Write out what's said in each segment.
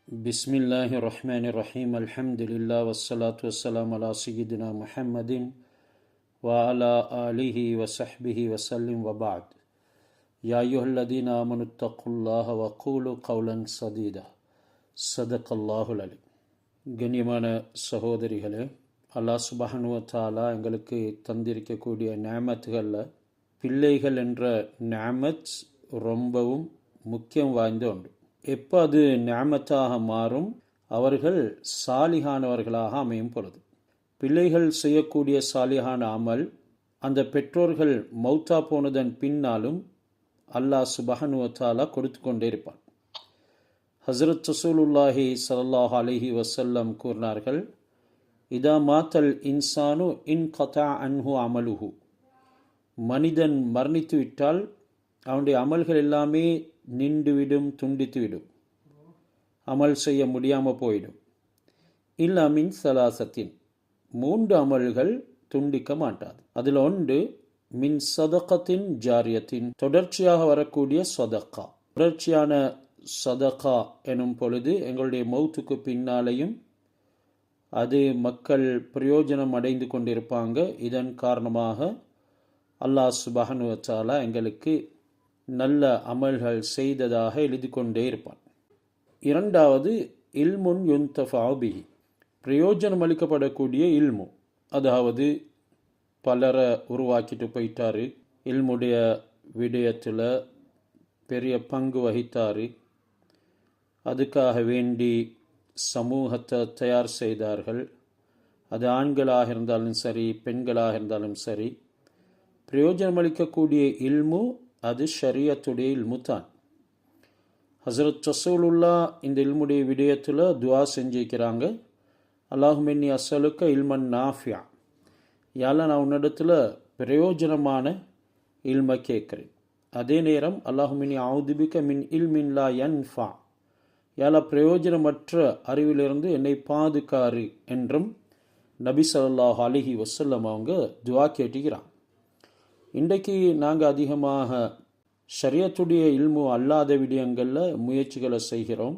Bismillahirrahmanirrahim. Alhamdulillah wassalatu wassalamu ala sayyidina Muhammadin wa ala alihi wa sahbihi wa sallim wa ba'd. Ya ayyuhalladhina amanu taqullaha wa qulu qawlan sadida. Sadaqallahul alim. கண்ணியமான சகோதரிகளே, அல்லாஹ் சுப்ஹானஹு வ தஆலா எங்களுக்கு தந்திருக்கக்கூடிய நிஅமத்துகளில் பிள்ளைகள் என்ற நிஅமத் ரொம்பவும் முக்கியம் வாய்ந்த ஒன்று. எப்போ அது நிஅமத்தாக மாறும்? அவர்கள் சாலிகானவர்களாக அமையும் பொழுது. பிள்ளைகள் செய்யக்கூடிய சாலிகான அமல் அந்த பெற்றோர்கள் மௌத்தா போனதன் பின்னாலும் அல்லாஹ் சுப்ஹானஹு வ தஆலா கொடுத்து கொண்டே இருப்பான். ஹஸ்ரத் ரசூலுல்லாஹி ஸல்லல்லாஹு அலைஹி வஸல்லம் கூறினார்கள், இதா மாத்தல் இன்சானு இன் கதா அன்ஹு அமலுஹு. மனிதன் மரணித்து விட்டால் அவனுடைய அமல்கள் எல்லாமே நின்றுவிடும், துண்டித்துவிடும், அமல் செய்ய முடியாமல் போயிடும். இல்லா மின் சலாசத்தின், 3 அமல்கள் துண்டிக்க மாட்டாது. அதில் ஒன்று மின் சதகத்தின் ஜாரியத்தின், தொடர்ச்சியாக வரக்கூடிய சதக்கா. தொடர்ச்சியான சதகா எனும் பொழுது எங்களுடைய மௌத்துக்கு பின்னாலேயும் அது மக்கள் பிரயோஜனம் அடைந்து கொண்டிருப்பாங்க. இதன் காரணமாக அல்லாஹ் சுப்ஹானஹு வ தஆலா எங்களுக்கு நல்ல அமல்கள் செய்ததாக எழுதி கொண்டே இருப்பான். இரண்டாவது இல்முன் யுன்தஃபஉ பிஹி, பிரயோஜனம் அளிக்கப்படக்கூடிய இல்மு. அதாவது பலரை உருவாக்கிட்டு போயிட்டாரு, இல்முடைய விடயத்தில் பெரிய பங்கு வகித்தார், அதுக்காக வேண்டி சமூகத்தை தயார் செய்தார்கள். அது ஆண்களாக இருந்தாலும் சரி, பெண்களாக இருந்தாலும் சரி, பிரயோஜனம் அளிக்கக்கூடிய இல்மு அது ஷரியத்துடைய இல்மு தான். ஹஸ்ரத் ரசூலுல்லா இந்த இல்முடைய விடயத்தில் துவா செஞ்சிருக்கிறாங்க, அல்லாஹும்மன்னி அஸ்ஸலுக்க இல்மன் நாஃபியா, யால நான் உன்னிடத்தில் பிரயோஜனமான இல்மை கேட்குறேன். அதே நேரம் அல்லாஹும்மன்னி அஊதுபிக மின் இல்மின் லா யன்ஃபா, யால பிரயோஜனமற்ற அறிவிலிருந்து என்னை பாதுகாரு என்றும் நபி ஸல்லல்லாஹு அலைஹி வஸல்லம் அவங்க துவா கேட்டுக்கிறாங்க. இன்றைக்கு நாங்கள் அதிகமாக ஷரியத்துடைய இல்மு அல்லாத விடயங்களில் முயற்சிகளை செய்கிறோம்.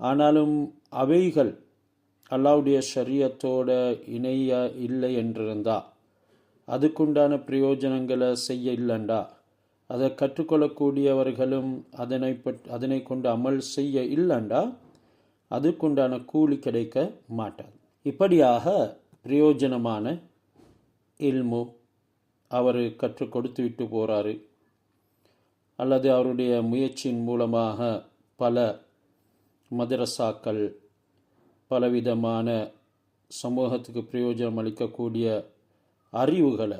ஆனாலும் அவைகள் அல்லாஹ்வுடைய ஷரியத்தோட இணைய இல்லை என்றிருந்தா, அதுக்குண்டான பிரயோஜனங்களை செய்ய இல்லைண்டா, அதை கற்றுக்கொள்ளக்கூடியவர்களும் அதனை கொண்டு அமல் செய்ய இல்லைண்டா, அதுக்குண்டான கூலி கிடைக்க மாட்டாது. இப்படியாக பிரயோஜனமான இல்மு அவர் கற்றுக் கொடுத்து விட்டு போகிறாரு, அல்லது அவருடைய முயற்சியின் மூலமாக பல மதரசாக்கள், பலவிதமான சமூகத்துக்கு பிரயோஜனம் அளிக்கக்கூடிய அறிவுகளை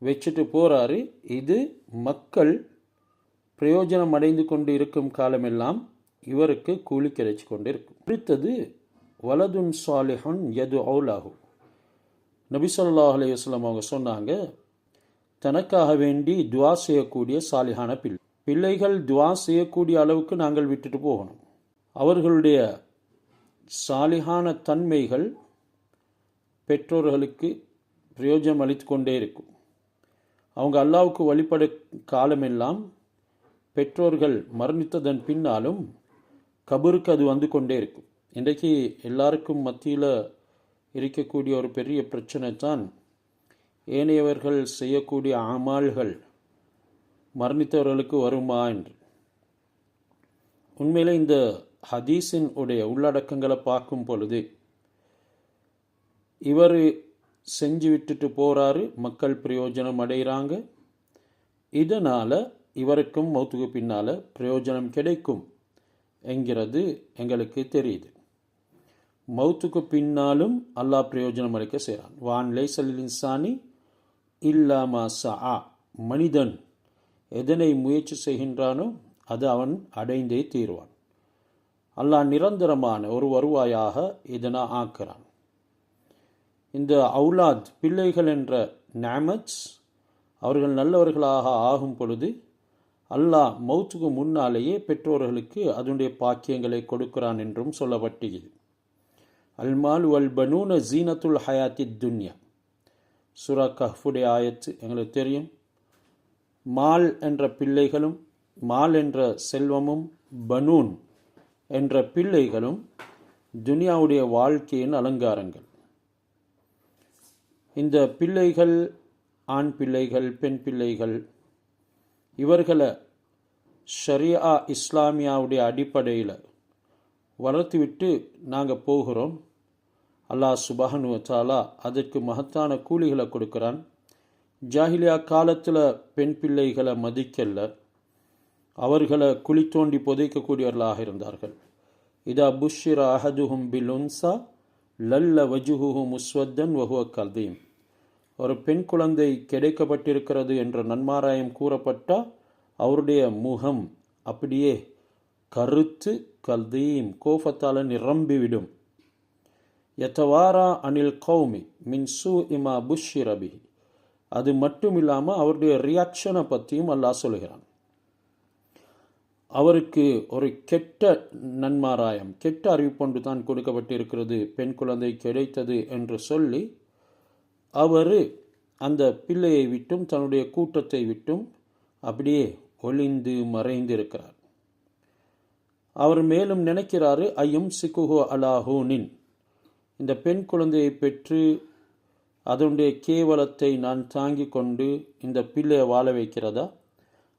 வச்சுட்டு போகிறாரு. இது மக்கள் பிரயோஜனம் அடைந்து கொண்டு இருக்கும் காலமெல்லாம் இவருக்கு கூலி கிடைச்சி கொண்டு இருக்கும். அடுத்தது வலதுன் சாலிஹுன் யதுஉ லஹு. நபி ஸல்லல்லாஹு அலைஹி வஸல்லம் அவங்க சொன்னாங்க, தனக்காக வேண்டி துவா செய்யக்கூடிய சாலிஹான பிள்ளைகள் துவா செய்யக்கூடிய அளவுக்கு நாங்கள் விட்டுட்டு போகணும். அவர்களுடைய சாலிஹான தன்மைகள் பெற்றோர்களுக்கு பிரயோஜனம் அளித்து கொண்டே இருக்கும். அவங்க அல்லாஹ்வுக்கு வழிபட காலமெல்லாம் பெற்றோர்கள் மரணித்ததன் பின்னாலும் கபருக்கு அது வந்து கொண்டே இருக்கும். இன்றைக்கு எல்லாருக்கும் மத்தியில் இருக்கக்கூடிய ஒரு பெரிய பிரச்சனை தான், ஏனையவர்கள் செய்யக்கூடிய அமால்கள் மரணித்தவர்களுக்கு வருமா என்று. உண்மையில் இந்த ஹதீஸின் உடைய உள்ளடக்கங்களை பார்க்கும் பொழுது, இவர் செஞ்சு விட்டுட்டு போகிறாரு, மக்கள் பிரயோஜனம் அடைகிறாங்க, இதனால் இவருக்கும் மௌத்துக்கு பின்னால் பிரயோஜனம் கிடைக்கும் என்கிறது எங்களுக்கு தெரியுது. மௌத்துக்கு பின்னாலும் அல்லாஹ் பிரயோஜனம் அளிக்க செய்கிறான். வான் லைஸல் இன்சானி இல்லா மா ஸஆ, மனிதன் எதனை முயற்சி செய்கின்றானோ அது அவன் அடைந்தே தீர்வான். அல்லாஹ் நிரந்தரமான ஒரு வருவாயாக இதனை ஆக்குறான். இந்த அவுலாத், பிள்ளைகள் என்ற நிஅமத், அவர்கள் நல்லவர்களாக ஆகும் பொழுது அல்லாஹ் மௌத்துக்கு முன்னாலேயே பெற்றோர்களுக்கு அதனுடைய பாக்கியங்களை கொடுக்கிறான் என்றும் சொல்லப்பட்டுகிறது. அல்மால் வல் பனூன ஜீனத்துல் ஹயாத்தி துன்யா, சூரா கஹ்ஃபுடைய ஆயத்து எங்களுக்கு தெரியும். மால் என்ற பிள்ளைகளும், மால் என்ற செல்வமும், பனூன் என்ற பிள்ளைகளும் துனியாவுடைய வாழ்க்கையின் அலங்காரங்கள். இந்த பிள்ளைகள், ஆண் பிள்ளைகள், பெண் பிள்ளைகள், இவர்களை ஷரியா இஸ்லாமியாவுடைய அடிப்படையில் வளர்த்துவிட்டு நாங்கள் போகிறோம். அல்லாஹ் சுப்ஹானஹு வ தஆலா அதற்கு மகத்தான கூலிகளை கொடுக்குறான். ஜாஹிலியா காலத்தில் பெண் பிள்ளைகளை மதிக்கல்ல, அவர்களை குழி தோண்டி புதைக்கக்கூடியவர்களாக இருந்தார்கள். இதா புஷ்ஷிர அஹதுஹும் பில் உன்சா லல்ல வஜுஹுஹு முஸ்வத்தன் வஹுவ கதீம். ஒரு பெண் குழந்தை கிடைக்கப்பட்டிருக்கிறது என்ற நன்மாராயம் கூறப்பட்டால் அவருடைய முகம் அப்படியே கருத்து கல்தீம் கோபத்தால் நிரம்பிவிடும். யத்தவாரா அனில் கௌமி மின் சூ இமா புஷ்ஷிரபி. அது மட்டும் இல்லாமல் அவருடைய ரியாக்ஷனை பற்றியும் அல்லாஹ் சொல்கிறான். அவருக்கு ஒரு கெட்ட நன்மாராயம், கெட்ட அறிவிப்பொன்று தான் கொடுக்கப்பட்டிருக்கிறது, பெண் குழந்தை கிடைத்தது என்று சொல்லி அவர் அந்த பிள்ளையை விட்டும் தன்னுடைய கூட்டத்தை விட்டும் அப்படியே ஒளிந்து மறைந்திருக்கிறார். அவர் மேலும் நினைக்கிறாரு, ஐயும் சிக்குஹோ அலாஹூனின், இந்த பெண் குழந்தையை பெற்று அதனுடைய கேவலத்தை நான் தாங்கி கொண்டு இந்த பிள்ளையை வாழ வைக்கிறதா,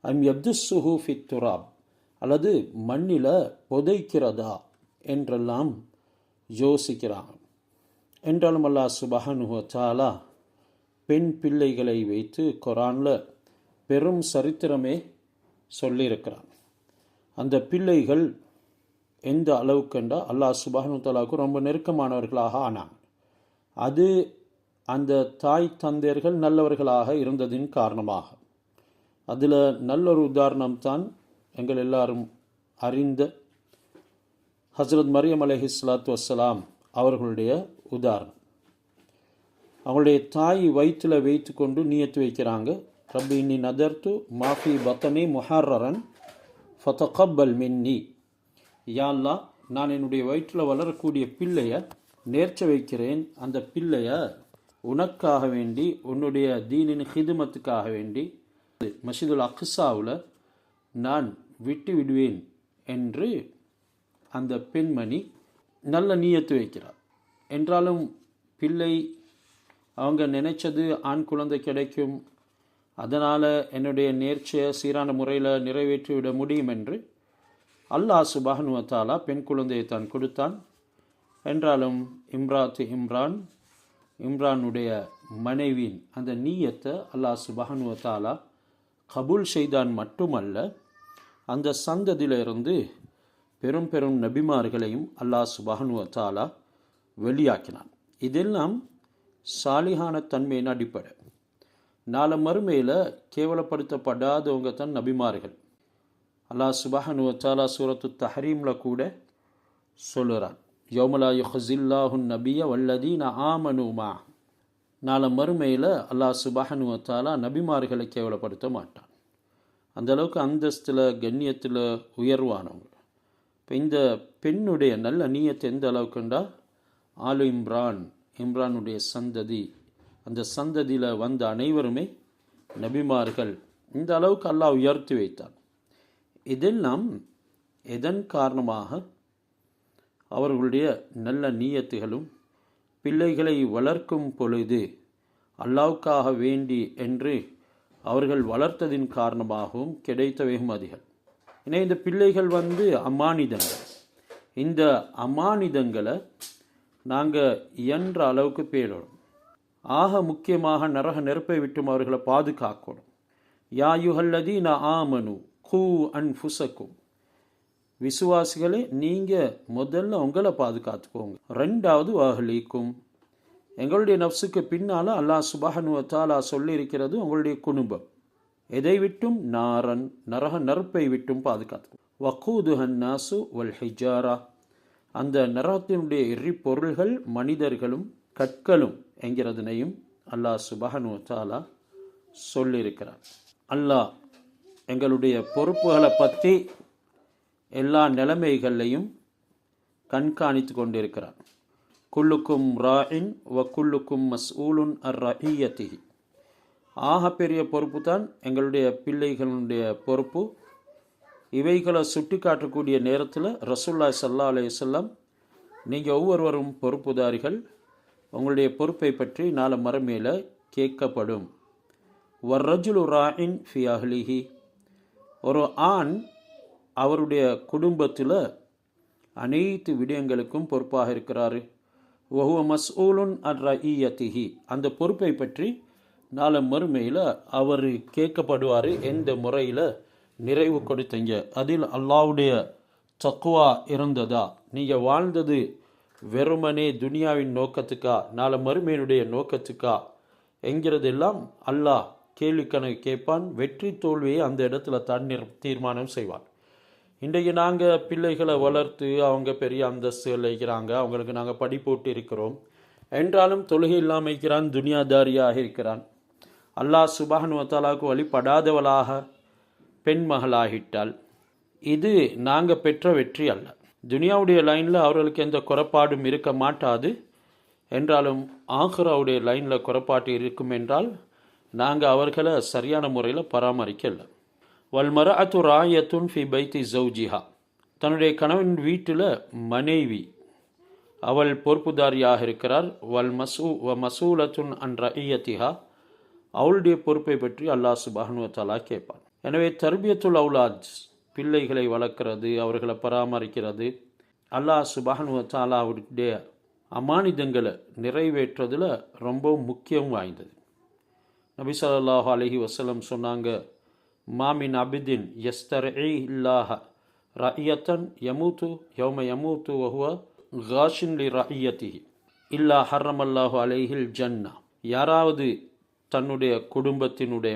ஐம் யப்துஸ்ஸுஹு ஃபித் துராப், அல்லது மண்ணில் புதைக்கிறதா என்றெல்லாம் யோசிக்கிறாங்க. என்றாலும் அல்லாஹ் சுப்ஹானஹு வ தஆலா பெண் பிள்ளைகளை வைத்து குர்ஆனில் பெரும் சரித்திரமே சொல்லியிருக்கிறான். அந்த பிள்ளைகள் எந்த அளவுக்குண்டா அல்லாஹ் சுப்ஹானஹு வ தஆலாவுக்கு ரொம்ப நெருக்கமானவர்களாக ஆனாங்க. அது அந்த தாய் தந்தையர்கள் நல்லவர்களாக இருந்ததின் காரணமாக. அதில் நல்லொரு உதாரணம்தான் எங்கள் எல்லாரும் அறிந்த ஹஸ்ரத் மரியம் அலைஹிஸ்ஸலாத்து வஸ்ஸலாம் அவர்களுடைய உதாரணம். அவங்களுடைய தாய் வயிற்றில் வைத்து கொண்டு நியத்து வைக்கிறாங்க, ரப்பி இன்னி நதர்த்து மாஃபி பத்தனி முஹர்ரரன் ஃபதகப்பல் மின்னி. யா அல்லாஹ், நான் என்னுடைய வயிற்றில் வளரக்கூடிய பிள்ளையை நேர்ச்ச வைக்கிறேன், அந்த பிள்ளையை உனக்காக வேண்டி, உன்னுடைய தீனின் ஹிதுமத்துக்காக வேண்டி மஸ்ஜிதுல் அக்ஸாவில் நான் விட்டு விடுவேன் என்று அந்த பெண்மணி நல்ல நியத்து வைக்கிறார். என்றாலும் பிள்ளை அவங்க நினைச்சது ஆண் குழந்தை கிடைக்கும், அதனால் என்னுடைய நேர்ச்சியை சீரான முறையில் நிறைவேற்றிவிட முடியும் என்று அல்லாஹ் சுப்ஹானஹு வ தஆலா பெண் குழந்தையை தான் கொடுத்தான். என்றாலும் இம்ரானுடைய மனைவியின் அந்த நீயத்தை அல்லாஹ் சுப்ஹானஹு வ தஆலா கபூல் செய்தான். மட்டுமல்ல, அந்த சந்ததியிலிருந்து பெரும் பெரும் நபிமார்களையும் அல்லாஹ் சுப்ஹானஹு வ தஆலா வெளியாக்கினான். இதெல்லாம் சாலிஹான தன்மையின் அடிப்படை. நாளை மறுமையில் கேவலப்படுத்தப்படாதவங்க தான் நபிமார்கள். அல்லாஹ் சுப்ஹானஹு வ தஆலா சூரத்து தஹரீமில் கூட சொல்லுறான், யௌமலா யுஹ்ஸில்லாஹுன் நபிய வல்லதீன ஆமனு மா. நாளை மறுமையில் அல்லாஹ் சுப்ஹானஹு வ தஆலா நபிமார்களை கேவலப்படுத்த மாட்டான். அந்தளவுக்கு அந்தஸ்தில் கண்ணியத்தில் உயர்வானவங்க. இப்போ இந்த பெண்ணுடைய நல்ல நீயத்தை எந்த அளவுக்குண்டா, ஆலு இம்ரானுடைய சந்ததி, அந்த சந்ததியில் வந்த அனைவருமே நபிமார்கள். இந்த அளவுக்கு அல்லாஹ் உயர்த்தி வைத்தான். இதெல்லாம் எதன் காரணமாக? அவர்களுடைய நல்ல நீயத்துகளும் பிள்ளைகளை வளர்க்கும் பொழுது அல்லாஹ்வுக்காக வேண்டி என்று அவர்கள் வளர்த்ததின் காரணமாகவும் கிடைத்த வெகுமதிகள். ஏன்னா இந்த பிள்ளைகள் அமானிதங்கள். இந்த அமானிதங்களை நாங்கள் இயன்ற அளவுக்கு பேணணும். ஆக முக்கியமாக நரக நெருப்பை விட்டும் அவர்களை பாதுகாக்கணும். யா யுஹல்லதீன ஆமனு கூ அன்ஃபுஸக்கும். விசுவாசிகளே, நீங்கள் முதல்ல உங்களை பாதுகாத்துக்கோங்க. ரெண்டாவது வாஹலீக்கும், எங்களுடைய நஃப்ஸுக்கு பின்னால் அல்லாஹ் சுப்ஹானஹு வ தஆலா சொல்லியிருக்கிறது உங்களுடைய குடும்பம். எதை விட்டும்? நரக நெருப்பை விட்டும் பாதுகாத்து. வகூதுஹன் நாசு வல் ஹிஜாரா, அந்த நரகத்தினுடைய எரிபொருள்கள் மனிதர்களும் கற்களும் என்கிறதனையும் அல்லாஹ் சுப்ஹானஹு வ தஆலா சொல்லியிருக்கிறார். அல்லாஹ் எங்களுடைய பொறுப்புகளை பற்றி எல்லா நிலைமைகளையும் கண்காணித்து கொண்டிருக்கிறார். குல்லுக்கும் ராயின் வ குல்லுக்கும் மஸ்ஊலுன் அர் ரஇய்யத்திஹி. ஆக பெரிய பொறுப்பு தான் எங்களுடைய பிள்ளைகளுடைய பொறுப்பு. இவைகளை சுட்டி காட்டக்கூடிய நேரத்தில் ரசூலுல்லாஹி ஸல்லல்லாஹு அலைஹி வஸல்லம், நீங்கள் ஒவ்வொருவரும் பொறுப்புதாரிகள், உங்களுடைய பொறுப்பை பற்றி நாளை மறுமையில் கேட்கப்படும். வர்ரஜுலு ராஇன் ஃபி அஹ்லிஹி, ஒரு ஆண் அவருடைய குடும்பத்தில் அனைத்து விடயங்களுக்கும் பொறுப்பாக இருக்கிறாரு. வஹுவ மஸ்ஊலுன் அன் ரஇய்யத்திஹி, அந்த பொறுப்பை பற்றி நாளை மறுமையில் அவர் கேட்கப்படுவார். எந்த முறையில் நிறைவு கொடுத்தீங்க, அதில் அல்லாஹ்வுடைய தக்வா இருந்ததா, நீங்கள் வாழ்ந்தது வெறுமனே துனியாவின் நோக்கத்துக்கா நாளை மறுமையினுடைய நோக்கத்துக்கா என்கிறதெல்லாம் அல்லாஹ் கேள்வி கணக்கு கேட்பான். வெற்றி தோல்வியை அந்த இடத்துல தான் தீர்மானம் செய்வான். இன்றைக்கு நாங்கள் பிள்ளைகளை வளர்த்து அவங்க பெரிய அந்தஸ்துகள் வைக்கிறாங்க, அவங்களுக்கு நாங்கள் படிப்போட்டு இருக்கிறோம் என்றாலும் தொழுகை இல்லாமல் இருக்கிறான், துனியாதாரியாக இருக்கிறான். அல்லாஹ் சுப்ஹானஹு வ தஆலாவுக்கு வழிபடாதவளாக பெண் மகளாகிட்டால் இது நாங்கள் பெற்ற வெற்றி அல்ல. துனியாவுடைய லைனில் அவர்களுக்கு எந்த குறைபாடும் இருக்க மாட்டாது. என்றாலும் ஆখিরাவுடைய லைனில் குறைபாட்டு இருக்கும் என்றால் நாங்கள் அவர்களை சரியான முறையில் பராமரிக்கல. வல்மரஅத்து ராயத்துன் ஃபி பைத்தி ஜௌஜிஹா, தன்னுடைய கணவன் வீட்டில் மனைவி அவள் பொறுப்புதாரியாக இருக்கிறார். மசூலத்துன் அன் ரஇய்யத்திஹா, அவளுடைய பொறுப்பை பற்றி அல்லாஹ் சுப்ஹானஹு வ தஆலா கேட்பான். எனவே தர்பியத்துல் அவுலாத், பிள்ளைகளை வளர்க்கிறது, அவர்களை பராமரிக்கிறது, அல்லாஹ் சுப்ஹானஹு வ தஆலாவுடைய அமானிதங்களை நிறைவேற்றுறதில் ரொம்ப முக்கியம் வாய்ந்தது. நபி ஸல்லல்லாஹு அலைஹி வஸல்லம் சொன்னாங்க, மாமின் அபிதின் யஸ்தர்இ இல்லாஹ ரஇயத்தன் யமூத்து யௌம யமூத்து வஹுவ காஷின் லி ரஇயத்திஹி இல்லா ஹர்ரமல்லாஹு அலைஹில் ஜன்னா, யாராவது தன்னுடைய குடும்பத்தினுடைய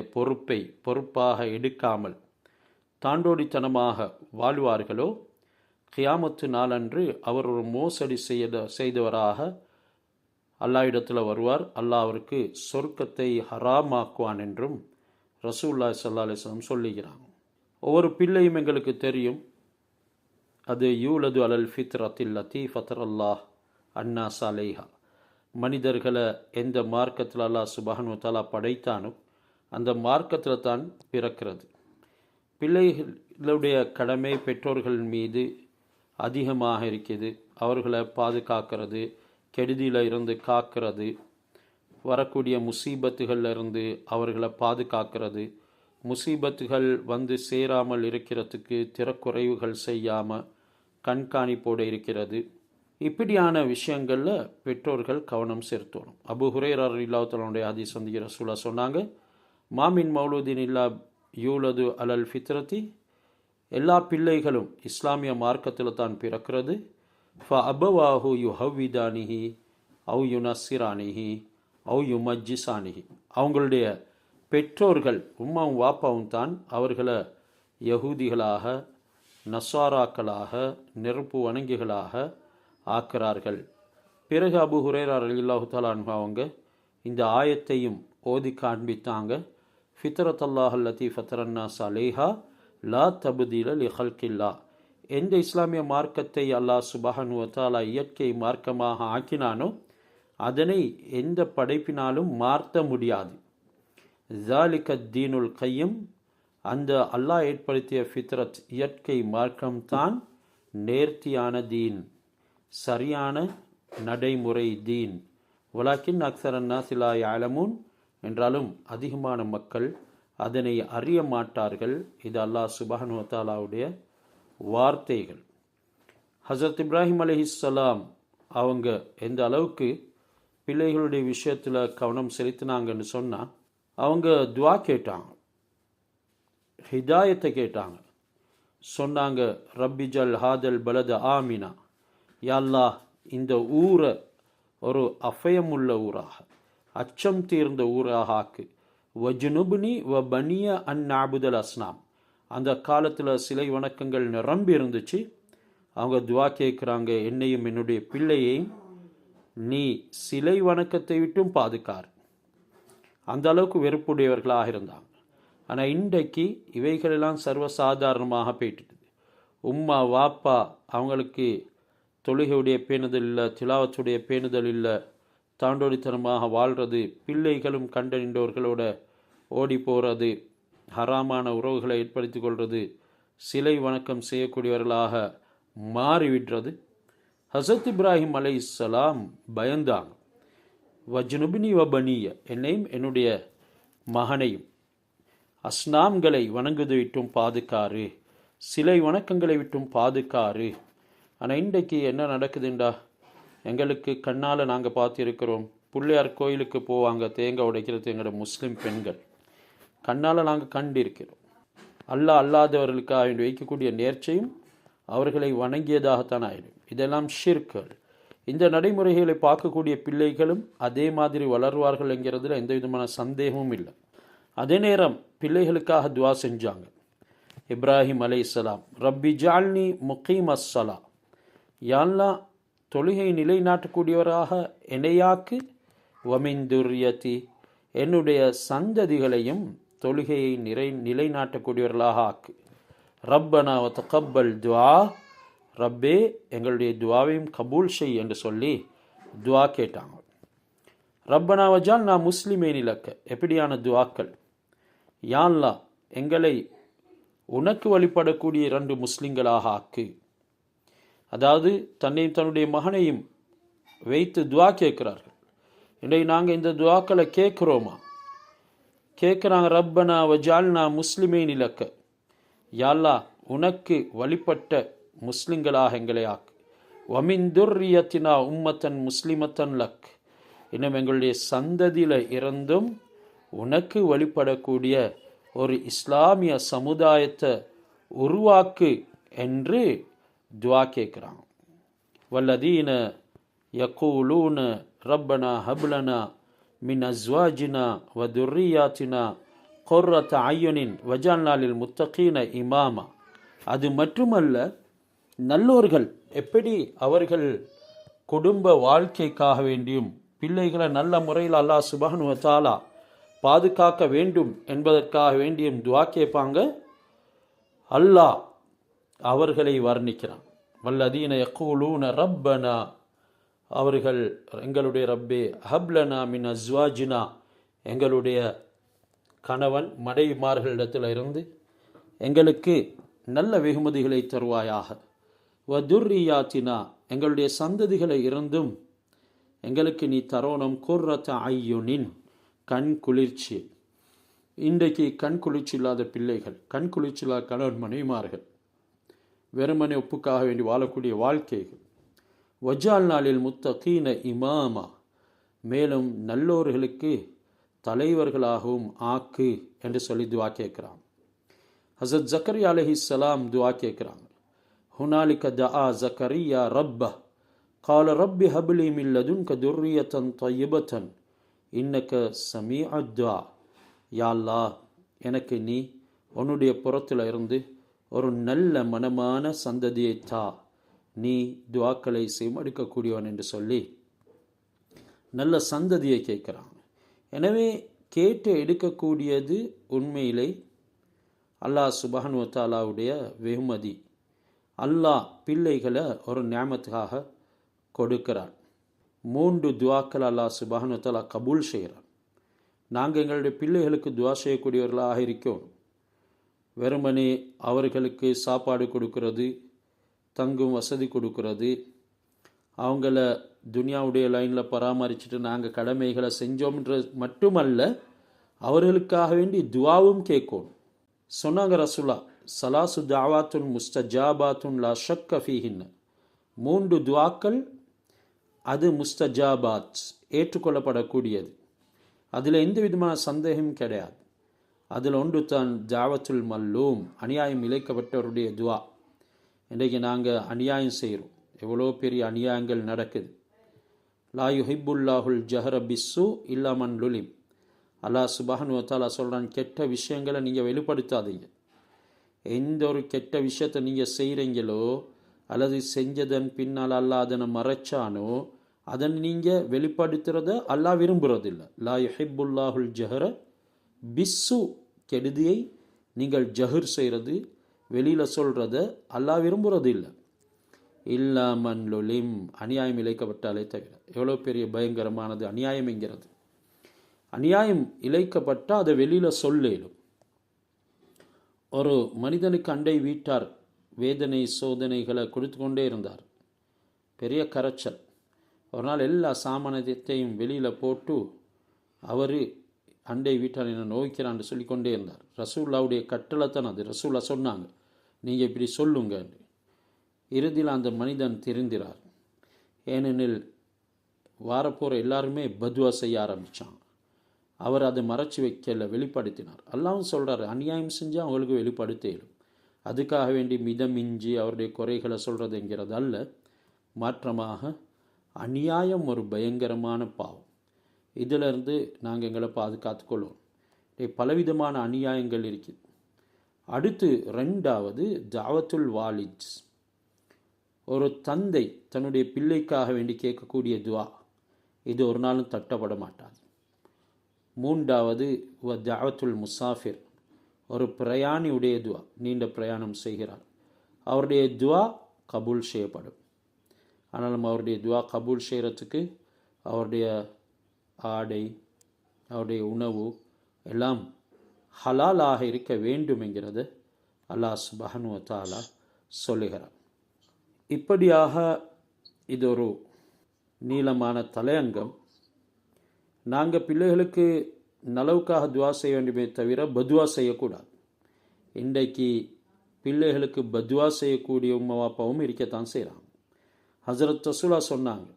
பொறுப்பாக எடுக்காமல் தாண்டோடித்தனமாக வாழ்வார்களோ, கியாமத்து நாளன்று அவர் ஒரு மோசடி செய்தவராக அல்லாஹ்விடத்தில் வருவார். அல்லாஹ் அவருக்கு சொர்க்கத்தை ஹராமாக்குவான் என்றும் ரசூலுல்லாஹி ஸல்லல்லாஹு அலைஹி வஸல்லம் சொல்லுகிறாங்க. ஒவ்வொரு பிள்ளையும் எங்களுக்கு தெரியும், அது யூலது அலல் ஃபித்ரத்தில் லத்தி ஃபத்ரல்லாஹ் அன்னாஸ் அலைஹா, மனிதர்களை எந்த மார்க்கத்தில் அல்லாஹ் சுப்ஹானஹு வ தஆலா படைத்தானோ அந்த மார்க்கத்தில் தான் பிறக்கிறது. பிள்ளைகளுடைய கடமை பெற்றோர்கள் மீது அதிகமாக இருக்குது. அவர்களை பாதுகாக்கிறது, கெடுதியில் இருந்து காக்கிறது, வரக்கூடிய முசீபத்துகளில் இருந்து அவர்களை பாதுகாக்கிறது, முசீபத்துகள் வந்து சேராமல் இருக்கிறதுக்கு திறக்குறைவுகள் செய்யாமல் கண்காணிப்போடு இருக்கிறது. இப்படியான விஷயங்களில் பெற்றோர்கள் கவனம் செலுத்தணும். அபூ ஹுரைரா ரலியல்லாஹு தஆலாவுடைய ஹதீஸ் வந்து ரசூலுல்லாஹ் சொன்னாங்க, மாமின் மௌலூதின் இல்லா யூலது அலல் ஃபித்ரதி, எல்லா பிள்ளைகளும் இஸ்லாமிய மார்க்கத்தில் தான் பிறக்கிறது. ஃப அபவாஹு யுஹவ்விதானிஹி அவு யுனஸ்ஸிரானிஹி அவு யுமஜ்ஜிசானிஹி, அவங்களுடைய பெற்றோர்கள் உம்மாவும் வாப்பாவும் தான் அவர்களை யகூதிகளாக நஸ்வாராக்களாக நெருப்பு வணங்கிகளாக ஆக்கிறார்கள். பிறகு அபூ ஹுரைரா ரலியல்லாஹு தஆலா அன்ஹு அவங்க இந்த ஆயத்தையும் ஓதி காண்பித்தாங்க. ஃபித்ரத் அல்லாஹ் அல்லதி ஃபத்ரன்னாஸ் அலைஹா லா தப்தீல லி ஹல்கில்லா, எந்த இஸ்லாமிய மார்க்கத்தை அல்லாஹ் சுப்ஹானஹு வ தஆலா இயற்கை மார்க்கமாக ஆக்கினானோ அதனை எந்த படைப்பினாலும் மாற்ற முடியாது. ஸாலிக தீனுல் கையம், அந்த அல்லாஹ் ஏற்படுத்திய ஃபித்ரத் இயற்கை மார்க்கம்தான் நேர்த்தியான தீன், சரியான நடைமுறை தீன். வலாக்கின் அக்ஸரன்னாஸி லா யஅலமூன், என்றாலும் அதிகமான மக்கள் அதனை அறிய மாட்டார்கள். இது அல்லாஹ் சுப்ஹானஹு வ தஆலாவுடைய வார்த்தைகள். ஹஸரத் இப்ராஹிம் அலைஹிஸ்ஸலாம் அவங்க எந்த அளவுக்கு பிள்ளைகளுடைய விஷயத்தில் கவனம் செலுத்தினாங்கன்னு சொன்னால், அவங்க துவா கேட்டாங்க, ஹிதாயத்தை கேட்டாங்க. சொன்னாங்க, ரப்பிஜல் ஹாதல் பலத ஆமினா, யா அல்லாஹ் இந்த ஊரை ஒரு அஃபயமுள்ள ஊராக, அச்சம் தீர்ந்த ஊராக ஆக்கு. வஜ்னுப்னி வ பனிய அன் நஅபுதல் அஸ்னாம், அந்த காலத்தில் சிலை வணக்கங்கள் நிரம்பி இருந்துச்சு. அவங்க துவா கேட்குறாங்க, என்னையும் என்னுடைய பிள்ளையையும் நீ சிலை வணக்கத்தை விட்டும் பாதுகார். அந்த அளவுக்கு வெறுப்புடையவர்களாக இருந்தாங்க. ஆனால் இன்றைக்கு இவைகளெல்லாம் சர்வசாதாரணமாக போயிட்டு, உம்மா வாப்பா அவங்களுக்கு தொழுகையுடைய பேணுதல் இல்லை, திலாவத்துடைய பேணுதல் இல்லை, தாண்டோடித்தனமாக வாழ்கிறது, பிள்ளைகளும் கண்டறிந்தவர்களோட ஓடி போகிறது, ஹராமான உறவுகளை ஏற்படுத்தி கொள்வது, சிலை வணக்கம் செய்யக்கூடியவர்களாக மாறிவிடுறது. ஹசரத் இப்ராஹிம் அலைஹிஸ்ஸலாம் பயந்தாங்க. வஜ்னுபினி வபனிய, என்னையும் என்னுடைய மகனையும் அஸ்னாம்களை வணங்குவதை விட்டும் பாதுகாரு, சிலை வணக்கங்களை விட்டும் பாதுகாரு. ஆனால் இன்றைக்கு என்ன நடக்குதுண்டா, எங்களுக்கு கண்ணால் நாங்கள் பார்த்துருக்கிறோம். பிள்ளையார் கோயிலுக்கு போவாங்க, தேங்காய் உடைக்கிறது எங்களோட முஸ்லீம் பெண்கள் கண்ணால் நாங்கள் கண்டிருக்கிறோம். அல்லாதவர்களுக்காக வைக்கக்கூடிய நேர்ச்சையும் அவர்களை வணங்கியதாகத்தான் ஆயிடும். இதெல்லாம் ஷிர்க்கள். இந்த நடைமுறைகளை பார்க்கக்கூடிய பிள்ளைகளும் அதே மாதிரி வளர்வார்கள் என்கிறதுல எந்த விதமான சந்தேகமும் இல்லை. அதே நேரம் பிள்ளைகளுக்காக துவா செஞ்சாங்க. இப்ராஹிம் அலைஹிஸ்ஸலாம், ரப்பி ஜால்னி முகீம் அஸ்ஸலா, யாழ்லா தொழுகை நிலைநாட்டக்கூடியவராக என்னையாக்கு, வமின் துர்யதி, என்னுடைய சந்ததிகளையும் தொழுகையை நிலைநாட்டக்கூடியவர்களாக ஆக்கு. ரப்பனா வ தகப்பல் துவா, ரப்பே எங்களுடைய துவாவையும் கபூல் செய் என்று சொல்லி துவா கேட்டாங்க. ரப்பனா வஜால்னா முஸ்லிமேன் இலக்க, எப்படியான துவாக்கள். யாழ்லா எங்களை உனக்கு வழிபடக்கூடிய 2 முஸ்லிம்களாக ஆக்கு. அதாவது தன்னையும் தன்னுடைய மகனையும் வைத்து துவா கேட்கிறார்கள். இன்றைக்கு நாங்கள் இந்த துவாக்களை கேட்குறோமா? கேட்குறாங்க. ரப்பனா வஜால்னா முஸ்லிமேன் இலக்க, யாழ்லா உனக்கு வழிபட்ட முஸ்லிம்களாக எங்களை ஆக்கு. வமின் துர்ரியத்தினா உம்மத்தன் முஸ்லிமத்தன் லக், இன்னும் எங்களுடைய சந்ததியில் இருந்தும் உனக்கு வழிபடக்கூடிய ஒரு இஸ்லாமிய சமுதாயத்தை உருவாக்கு என்று துவா கேட்குறாங்க. வல்லதீன யகூலூன ரப்பனா ஹப்லனா மின் அஸ்வாஜினா வ துர்ரியாத்தினா குர்ரத அய்யுனின் வஜால்னா லில் முத்தகீன இமாமா. அது மட்டுமல்ல, நல்லோர்கள் எப்படி அவர்கள் குடும்ப வாழ்க்கைக்காக வேண்டியும் பிள்ளைகளை நல்ல முறையில் அல்லாஹ் சுப்ஹானஹு வ தஆலா பாதுகாக்க வேண்டும் என்பதற்காக வேண்டியும் துவா கேட்பாங்க. அல்லாஹ் அவர்களை வர்ணிக்கிறான். வல்லதீன யகூலூன ரப்பனா, அவர்கள் எங்களுடைய ரப்பே, ஹப்லனா மின் அஸ்வாஜினா, எங்களுடைய கணவன் மனைவிமார்களிடத்தில் இருந்து எங்களுக்கு நல்ல வெகுமதிகளை தருவாயாக. வதுர்ரியாத்தினா, எங்களுடைய சந்ததிகளை இருந்தும் எங்களுக்கு நீ தரோணம். குர்ரத அய்யுனின், கண் குளிர்ச்சி. இன்றைக்கு கண் குளிர்ச்சி இல்லாத பிள்ளைகள், கண் குளிர்ச்சி இல்லாத கணவன் மனைவிமார்கள், வெறுமனை ஒப்புக்காக வேண்டி வாழக்கூடிய வாழ்க்கைகள். வஜால்னா லில் முத்தகீன இமாமா, மேலும் நல்லோர்களுக்கு தலைவர்களாகவும் ஆக்கு என்று சொல்லி துவா கேட்குறாங்க. ஹஸரத் ஜக்கரியா அலைஹிஸ்ஸலாம் துவா கேட்குறாங்க. ஹுனாலிக தஆ ஜக்கரியா ரப்ப கால ரப்பி ஹப்லி மின் லதுன்க துர்ரியத்தன் தய்யிபத்தன் இன்னக சமீஅத் துஆ. யா அல்லாஹ், எனக்கு நீ உன்னுடைய புறத்தில் இருந்து ஒரு நல்ல மனமான சந்ததியை தா, நீ துவாக்களை செமடிக்கக்கூடியவன் என்று சொல்லி நல்ல சந்ததியை கேட்குறாங்க. எனவே கேட்டு எடுக்கக்கூடியது உண்மையிலே அல்லாஹ் சுப்ஹானஹு வ தஆலாவுடைய வெகுமதி. அல்லாஹ் பிள்ளைகளை ஒரு நியாமத்துக்காக கொடுக்கிறான். 3 துவாக்கள் அல்லாஹ் சுப்ஹானஹு வ தஆலா கபூல் செய்கிறான். நாங்கள் எங்களுடைய பிள்ளைகளுக்கு துவா செய்யக்கூடியவர்களாக இருக்கோம். வெறுமனே அவர்களுக்கு சாப்பாடு கொடுக்கறது, தங்கும் வசதி கொடுக்கறது, அவங்கள துனியாவுடைய லைனில் பராமரிச்சுட்டு நாங்கள் கடமைகளை செஞ்சோம்ன்றது மட்டுமல்ல, அவர்களுக்காக வேண்டி துவாவும் கேட்கணும். சொன்னாங்க ரசூலா, சலாசு தாவாத்துன் முஸ்தஜாபாத்துன் லா ஷக்க ஃபீஹின், 3 துவாக்கள் அது முஸ்தஜாபாத், ஏற்றுக்கொள்ளப்படக்கூடியது, அதில் எந்த விதமான சந்தேகமும் கிடையாது. அதில் ஒன்று தான் ஜாவத்துல் மல்லூம், அநியாயம் இழைக்கப்பட்டவருடைய துவா. இன்றைக்கு நாங்கள் அநியாயம் செய்கிறோம், எவ்வளோ பெரிய அநியாயங்கள் நடக்குது. லா யுஹிப்புல்லாஹுல் ஜஹர பிஸ்ஸு இல்லா மன் லுலிம். அல்லாஹ் சுப்ஹானஹு வ தஆலா சொல்கிறான், கெட்ட விஷயங்களை நீங்கள் வெளிப்படுத்தாதீங்க. எந்த ஒரு கெட்ட விஷயத்தை நீங்கள் செய்கிறீங்களோ அல்லது செஞ்சதன் பின்னால் அல்லாஹ் அதனை மறைச்சானோ அதனை நீங்கள் வெளிப்படுத்துறத அல்லாஹ் விரும்புகிறதில்லை. லா யுஹிப்புல்லாஹுல் ஜஹர பிஸ்ஸு, கெடுதியை நீங்கள் ஜஹர் செய்கிறது, வெளியில் சொல்கிறத அல்லாஹ் விரும்புகிறது இல்லை. இல்லா மன் லுலிம், அநியாயம் இழைக்கப்பட்டாலே தவிர. எவ்வளோ பெரிய பயங்கரமானது அநியாயம் என்கிறது. அநியாயம் இழைக்கப்பட்டால் அதை வெளியில் சொல்லேடும். ஒரு மனிதனுக்கு அண்டை வீட்டார் வேதனை சோதனைகளை கொடுத்து கொண்டே இருந்தார். பெரிய கரைச்சல். ஒரு நாள் எல்லா சாமானியத்தையும் வெளியில் போட்டு அவர் அண்டை வீட்டார் என்ன நோய்க்கிறான்னு சொல்லிக்கொண்டே இருந்தார். ரசூல்லாவுடைய கட்டளை தான் அது. ரசூல்லா சொன்னாங்க, நீங்கள் இப்படி சொல்லுங்க. இறுதியில் அந்த மனிதன் திருந்திறார். ஏனெனில் வாரப்போகிற எல்லாருமே பத்வா செய்ய ஆரம்பித்தான். அவர் அதை மறைச்சி வைக்கல, வெளிப்படுத்தினார். அல்லாவும் சொல்கிறார், அநியாயம் செஞ்சால் அவங்களுக்கு வெளிப்படுத்தலும். அதுக்காக வேண்டி மிதமிஞ்சி அவருடைய குறைகளை சொல்கிறதுங்கிறது அல்ல. மாற்றமாக அநியாயம் ஒரு பயங்கரமான பாவம். இதிலிருந்து நாங்கள் எங்களை பாதுகாத்துக்கொள்வோம். பலவிதமான அநியாயங்கள் இருக்குது. அடுத்து 2வது தாவத்துல் வாலித்ஸ். ஒரு தந்தை தன்னுடைய பிள்ளைக்காக வேண்டி கேட்கக்கூடிய துவா, இது ஒரு நாளும் தட்டப்பட மாட்டாது. 3வது தாவத்துல் முசாஃபிர். ஒரு பிரயாணியுடைய துவா, நீண்ட பிரயாணம் செய்கிறார், அவருடைய துவா கபூல் செய்யப்படும். ஆனாலும் அவருடைய துவா கபூல் செய்கிறதுக்கு அவருடைய ஆடை, அவருடைய உணவு எல்லாம் ஹலாலாக இருக்க வேண்டும் என்கிறது அல்லாஹ் சுப்ஹானஹு வ தஆலா சொல்லுகிறார். இப்படியாக இது ஒரு நீளமான தலையங்கம். நாங்கள் பிள்ளைகளுக்கு நலவுக்காக துவா செய்ய வேண்டுமே தவிர பத்வா செய்யக்கூடாது. இன்றைக்கு பிள்ளைகளுக்கு பத்வா செய்யக்கூடிய உம்மா வாப்பாவும் இருக்கத்தான் செய்கிறாங்க. ஹஸரத் ரசூலா சொன்னாங்க,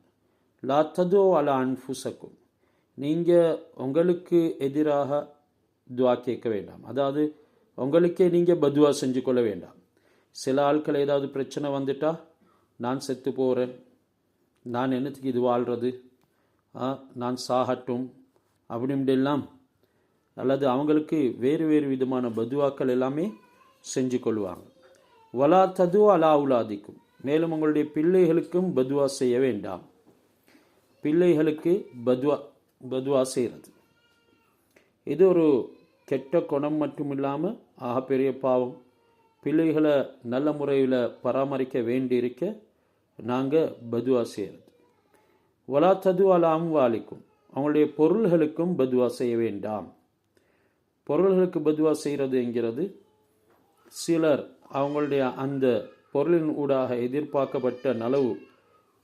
லா ததுஉ அலா அன்ஃபுஸக்கும், நீங்கள் உங்களுக்கு எதிராக துவா கேட்க வேண்டாம். அதாவது உங்களுக்கே நீங்கள் பத்வா செஞ்சு கொள்ள வேண்டாம். சில ஆட்கள் ஏதாவது பிரச்சனை வந்துட்டா, நான் செத்து போகிறேன், நான் என்னத்துக்கு இது வாழ்கிறது, நான் சாகட்டும் அப்படின்லாம், அல்லது அவங்களுக்கு வேறு வேறு விதமான பதுவாக்கள் எல்லாமே செஞ்சு கொள்வாங்க. வலா ததுஉ அலா அவுலாதிக்கும், மேலும் உங்களுடைய பிள்ளைகளுக்கும் பதுவா செய்ய வேண்டாம். பிள்ளைகளுக்கு பதுவா செய்கிறது இது ஒரு கெட்ட குணம் மட்டும் இல்லாமல் ஆகப்பெரிய பாவம். பிள்ளைகளை நல்ல முறையில் பராமரிக்க வேண்டியிருக்க நாங்கள் பதுவா செய்கிறது. வலா ததுஉ அலா அம்வாலிக்கும், அவங்களுடைய பொருள்களுக்கும் பதுவா செய்ய வேண்டாம். பொருள்களுக்கு பதுவா செய்கிறது என்கிறது, சிலர் அவங்களுடைய அந்த பொருளின் ஊடாக எதிர்பார்க்கப்பட்ட நலவு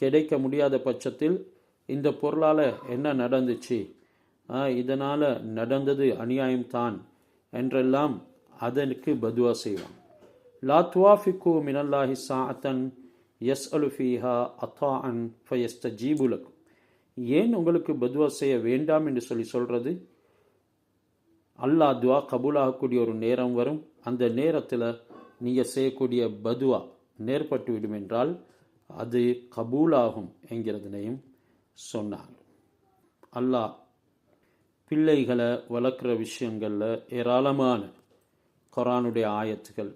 கிடைக்க முடியாத பட்சத்தில் இந்த பொருளால் என்ன நடந்துச்சு, இதனால் நடந்தது அநியாயம்தான் என்றெல்லாம் அதற்கு பதுவா செய்வாங்க. லா துவாஃபிகு மினல்லாஹி சாஅத்தன் யஸ்அலு ஃபீஹா அத்தாஅன் ஃபயஸ்தஜீபு லக்கும், ஏன் உங்களுக்கு பதுவா செய்ய வேண்டாம் என்று சொல்கிறது, அல்லாஹ் துவா கபூலாகக்கூடிய ஒரு நேரம் வரும். அந்த நேரத்தில் நீங்கள் செய்யக்கூடிய பதுவா நேர்பட்டு விடும் என்றால் அது கபூலாகும் என்கிறதனையும் சொன்னாங்க. அல்லாஹ் பிள்ளைகளை வளர்க்குற விஷயங்களில் ஏராளமான குர்ஆனுடைய ஆயத்துகள்,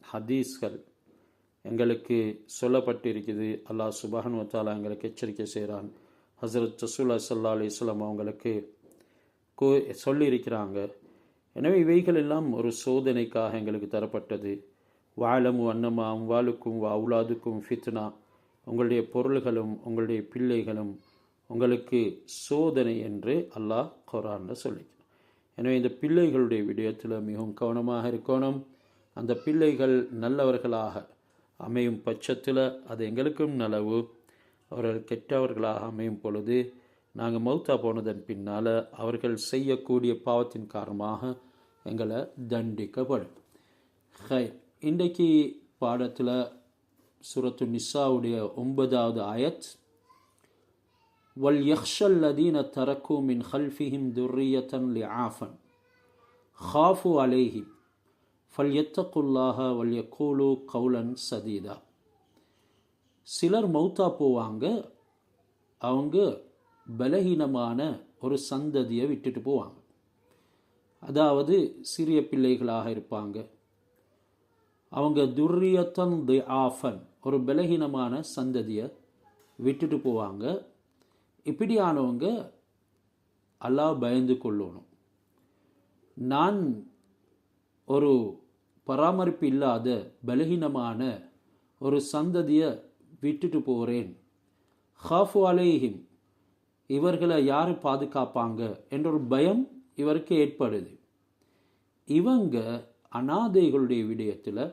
ஹதீஸ்கள் எங்களுக்கு சொல்லப்பட்டிருக்குது. அல்லாஹ் சுப்ஹானஹு வ தஆலா எங்களுக்கு எச்சரிக்கை செய்கிறான். ஹஸரத் ரசூலுல்லாஹி ஸல்லல்லாஹு அலைஹி வஸல்லம் அவங்களுக்கு சொல்லியிருக்கிறாங்க. எனவே இவைகள் எல்லாம் ஒரு சோதனைக்காக எங்களுக்கு தரப்பட்டது. வஅலமு அன்னமா அம்வாலுக்கும் வ அவுலாதுக்கும் ஃபித்னா, உங்களுடைய பொருள்களும் உங்களுடைய பிள்ளைகளும் உங்களுக்கு சோதனை என்று அல்லாஹ் குர்ஆனில் சொல்லிக்கிறான். எனவே இந்த பிள்ளைகளுடைய விடயத்தில் மிகவும் கவனமாக இருக்கணும். அந்த பிள்ளைகள் நல்லவர்களாக அமையும் பட்சத்தில் அது எங்களுக்கும் நலவு. அவர்கள் கெட்டவர்களாக அமையும் பொழுது நாங்கள் மௌத்தா போனதன் பின்னால் அவர்கள் செய்யக்கூடிய பாவத்தின் காரணமாக எங்களை தண்டிக்கப்படும். இன்றைக்கு பாடத்தில் சூரத்து நிசாவுடைய 9வது ஆயத், வல் யக்ஷல் லதீன தரக்கு மின் ஹல்ஃபிஹிம் துர்ரியத்தன் லிஆஃபன் ஹாஃபு அலைஹிம் ஃபல்யத்தகுல்லாஹ வல்யக்கூலு கௌலன் சதீதா. சிலர் மௌத்தா போவாங்க, அவங்க பலகீனமான ஒரு சந்ததியை விட்டுட்டு போவாங்க. அதாவது சிறிய பிள்ளைகளாக இருப்பாங்க. அவங்க துர்ரியத்தன் லிஆஃபன், ஒரு பலகீனமான சந்ததியை விட்டுட்டு போவாங்க. இப்படியானவங்க அல்லாஹ் பயந்து கொள்ளணும். நான் ஒரு பராமரிப்பு இல்லாத பலகீனமான ஒரு சந்ததியை விட்டுட்டு போகிறேன். ஹாஃபு அலைஹிம், இவர்களை யார் பாதுகாப்பாங்க என்ற ஒரு பயம் இவருக்கு ஏற்படுது. இவங்க அனாதைகளுடைய விடயத்தில்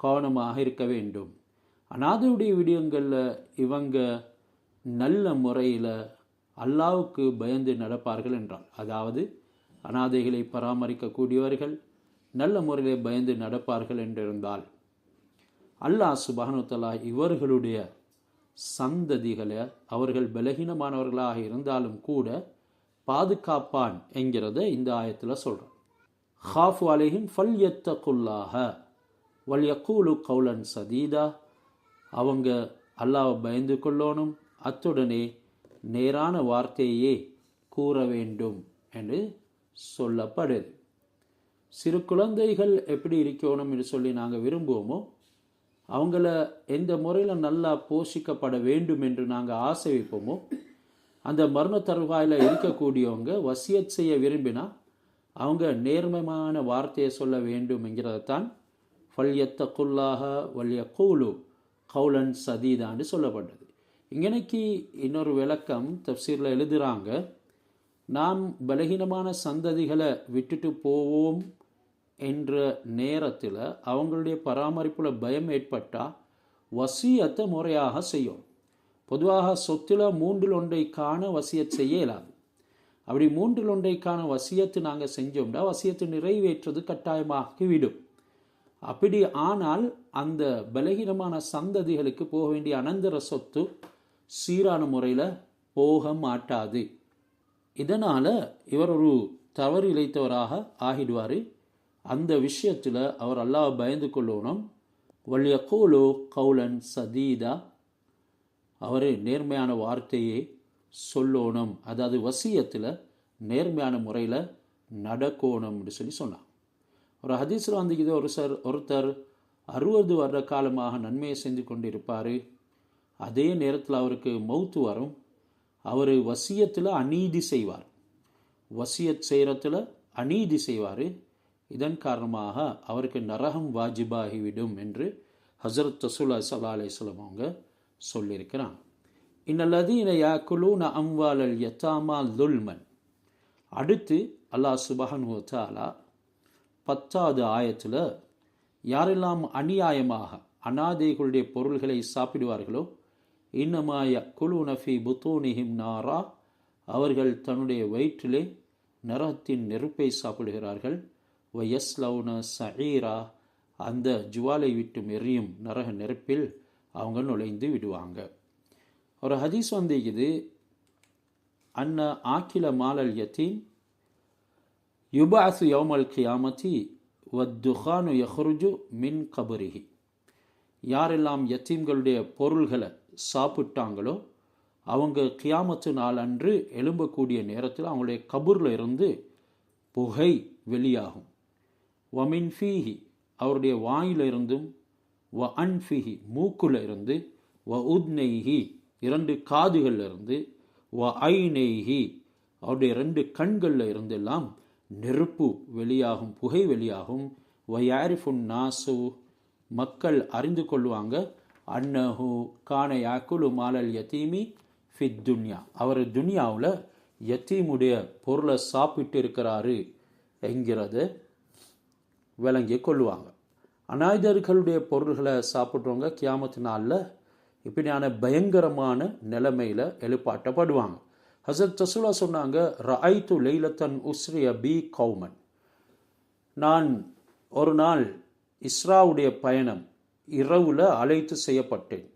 கவனமாக இருக்க வேண்டும். அனாதையுடைய விடயங்களில் இவங்க நல்ல முறையில் அல்லாஹ்வுக்கு பயந்து நடப்பார்கள் என்றால், அதாவது அனாதைகளை பராமரிக்கக்கூடியவர்கள் நல்ல முறையில் பயந்து நடப்பார்கள் என்றிருந்தால் அல்லாஹ் சுப்ஹானஹு வ தஆலா இவர்களுடைய சந்ததிகளை அவர்கள் பலகீனமானவர்களாக இருந்தாலும் கூட பாதுகாப்பான் என்கிறத இந்த ஆயத்தில் சொல்கிறான். ஹாஃபு அலைஹிம் ஃபல்யத்தகுல்லாஹ வல்யக்கூலு கௌலன் சதீதா, அவங்க அல்லாஹ்வை பயந்து கொள்ளணும், அத்துடனே நேரான வார்த்தையே கூற வேண்டும் என்று சொல்லப்படுது. சிறு குழந்தைகள் எப்படி இருக்கணும் என்று சொல்லி நாங்கள் விரும்புவோமோ, அவங்கள எந்த முறையில் நல்லா போஷிக்கப்பட வேண்டும் என்று நாங்கள் ஆசை வைப்போமோ, அந்த மரண தருவாயில் இருக்கக்கூடியவங்க வசியத் செய்ய விரும்பினா அவங்க நேர்மையான வார்த்தையை சொல்ல வேண்டும் என்கிறதான் ஃபல்யத்தகுல்லாஹ வல்யக்கூலு கௌலன் சதீதான்னு சொல்லப்பட்டது. இங்கனைக்கு இன்னொரு விளக்கம் தஃப்சீரில் எழுதுகிறாங்க, நாம் பலகீனமான சந்ததிகளை விட்டுட்டு போவோம் என்ற நேரத்தில் அவங்களுடைய பராமரிப்பில் பயம் ஏற்பட்டால் வசியத்தை முறையாக செய்யும். பொதுவாக சொத்தில் 1/3 வசியத் செய்ய இயலாது. அப்படி 1/3 வசியத்து நாங்கள் செஞ்சோம்னா வசியத்தை நிறைவேற்றுறது கட்டாயமாகிவிடும். அப்படி ஆனால் அந்த பலகீனமான சந்ததிகளுக்கு போக வேண்டிய அனந்தர சொத்து சீரான முறையில் போக மாட்டாது. இதனால் இவர் ஒரு தவறு இழைத்தவராக ஆகிடுவார். அந்த விஷயத்தில் அவர் அல்லாஹ் பயந்து கொள்ளணும். வல்யக்கூலு கௌலன் சதீதா, அவர் நேர்மையான வார்த்தையை சொல்லணும், அதாவது வசியத்தில் நேர்மையான முறையில் நடக்கணும் என்று சொல்லி சொன்னார். ஒரு ஹதீஸில் வந்து இது ஒருத்தர் 60 வருட காலமாக நன்மையை செஞ்சு கொண்டு இருப்பார். அதே நேரத்தில் அவருக்கு மௌத்து வரும். அவர் வசியத்தில் அநீதி செய்வார், வசியத் செய்கிறத்தில் அநீதி செய்வார். இதன் காரணமாக அவருக்கு நரகம் வாஜிபாகிவிடும் என்று ஹஸரத் ரசூலுல்லாஹி ஸல்லல்லாஹு அலைஹி வஸல்லம் அவங்க சொல்லியிருக்கிறாங்க. இன்னல்லதீன யாக்குலூன அம்வாலல் யதாமா லுல்மன். அடுத்து அல்லாஹ் சுப்ஹானஹு வ தஆலா 10வது ஆயத்தில் யாரெல்லாம் அநியாயமாக அனாதைகளுடைய பொருள்களை சாப்பிடுவார்களோ, இன்னமா யக்குலூன ஃபீ புத்தூனிஹிம் நாரா, அவர்கள் தன்னுடைய வயிற்றிலே நரகத்தின் நெருப்பை சாப்பிடுகிறார்கள். வயஸ்லவுன சஈரா, அந்த ஜுவாலை விட்டும் எரியும் நரக நெருப்பில் அவங்க நுழைந்து விடுவாங்க. ஒரு ஹதீஸ் வந்து இது, அன்ன ஆக்கில மாலல் யத்தீம் யுபாசு யௌமல் கியாமதி வத்துஹானு யஹ்ருஜு மின் கபரிஹி. யாரெல்லாம் யத்தீம்களுடைய பொருள்களை சாப்பிட்டாங்களோ அவங்க கியாமத்து நாள் அன்று எழும்பக்கூடிய நேரத்தில் அவங்களுடைய கபூரில் இருந்து புகை வெளியாகும். வமின் ஃபீஹி, அவருடைய வாயிலிருந்தும், வ அன்ஃபிஹி, மூக்குல இருந்து, வ உத்னைஹி, 2 காதுகளில் இருந்து, வ ஐநெய்ஹி, அவருடைய 2 கண்களில் இருந்தெல்லாம் நெருப்பு வெளியாகும், புகை வெளியாகும். வ யாரிஃபுன் நாசு, மக்கள் அறிந்து கொள்வாங்க, அன்னஹு கான யாக்குலு மாலல் யத்தீமி ஃபித் துன்யா, அவர் துன்யாவில் யத்தீமுடைய பொருளை சாப்பிட்டு இருக்கிறாரு என்கிறத விளங்கி கொள்ளுவாங்க. அநாயகர்களுடைய பொருள்களை சாப்பிட்றவங்க கியாமத்து நாளில் இப்படியான பயங்கரமான நிலைமையில் எழுப்பாட்டப்படுவாங்க. ஹஸரத் ரசூலுல்லாஹ் சொன்னாங்க, ரஐத்து லைலத்தன் உஸ்ரிய பி கௌமன், நான் ஒரு நாள் இஸ்ராவுடைய பயணம் இரவில் அழைத்து செய்யப்பட்டேன்.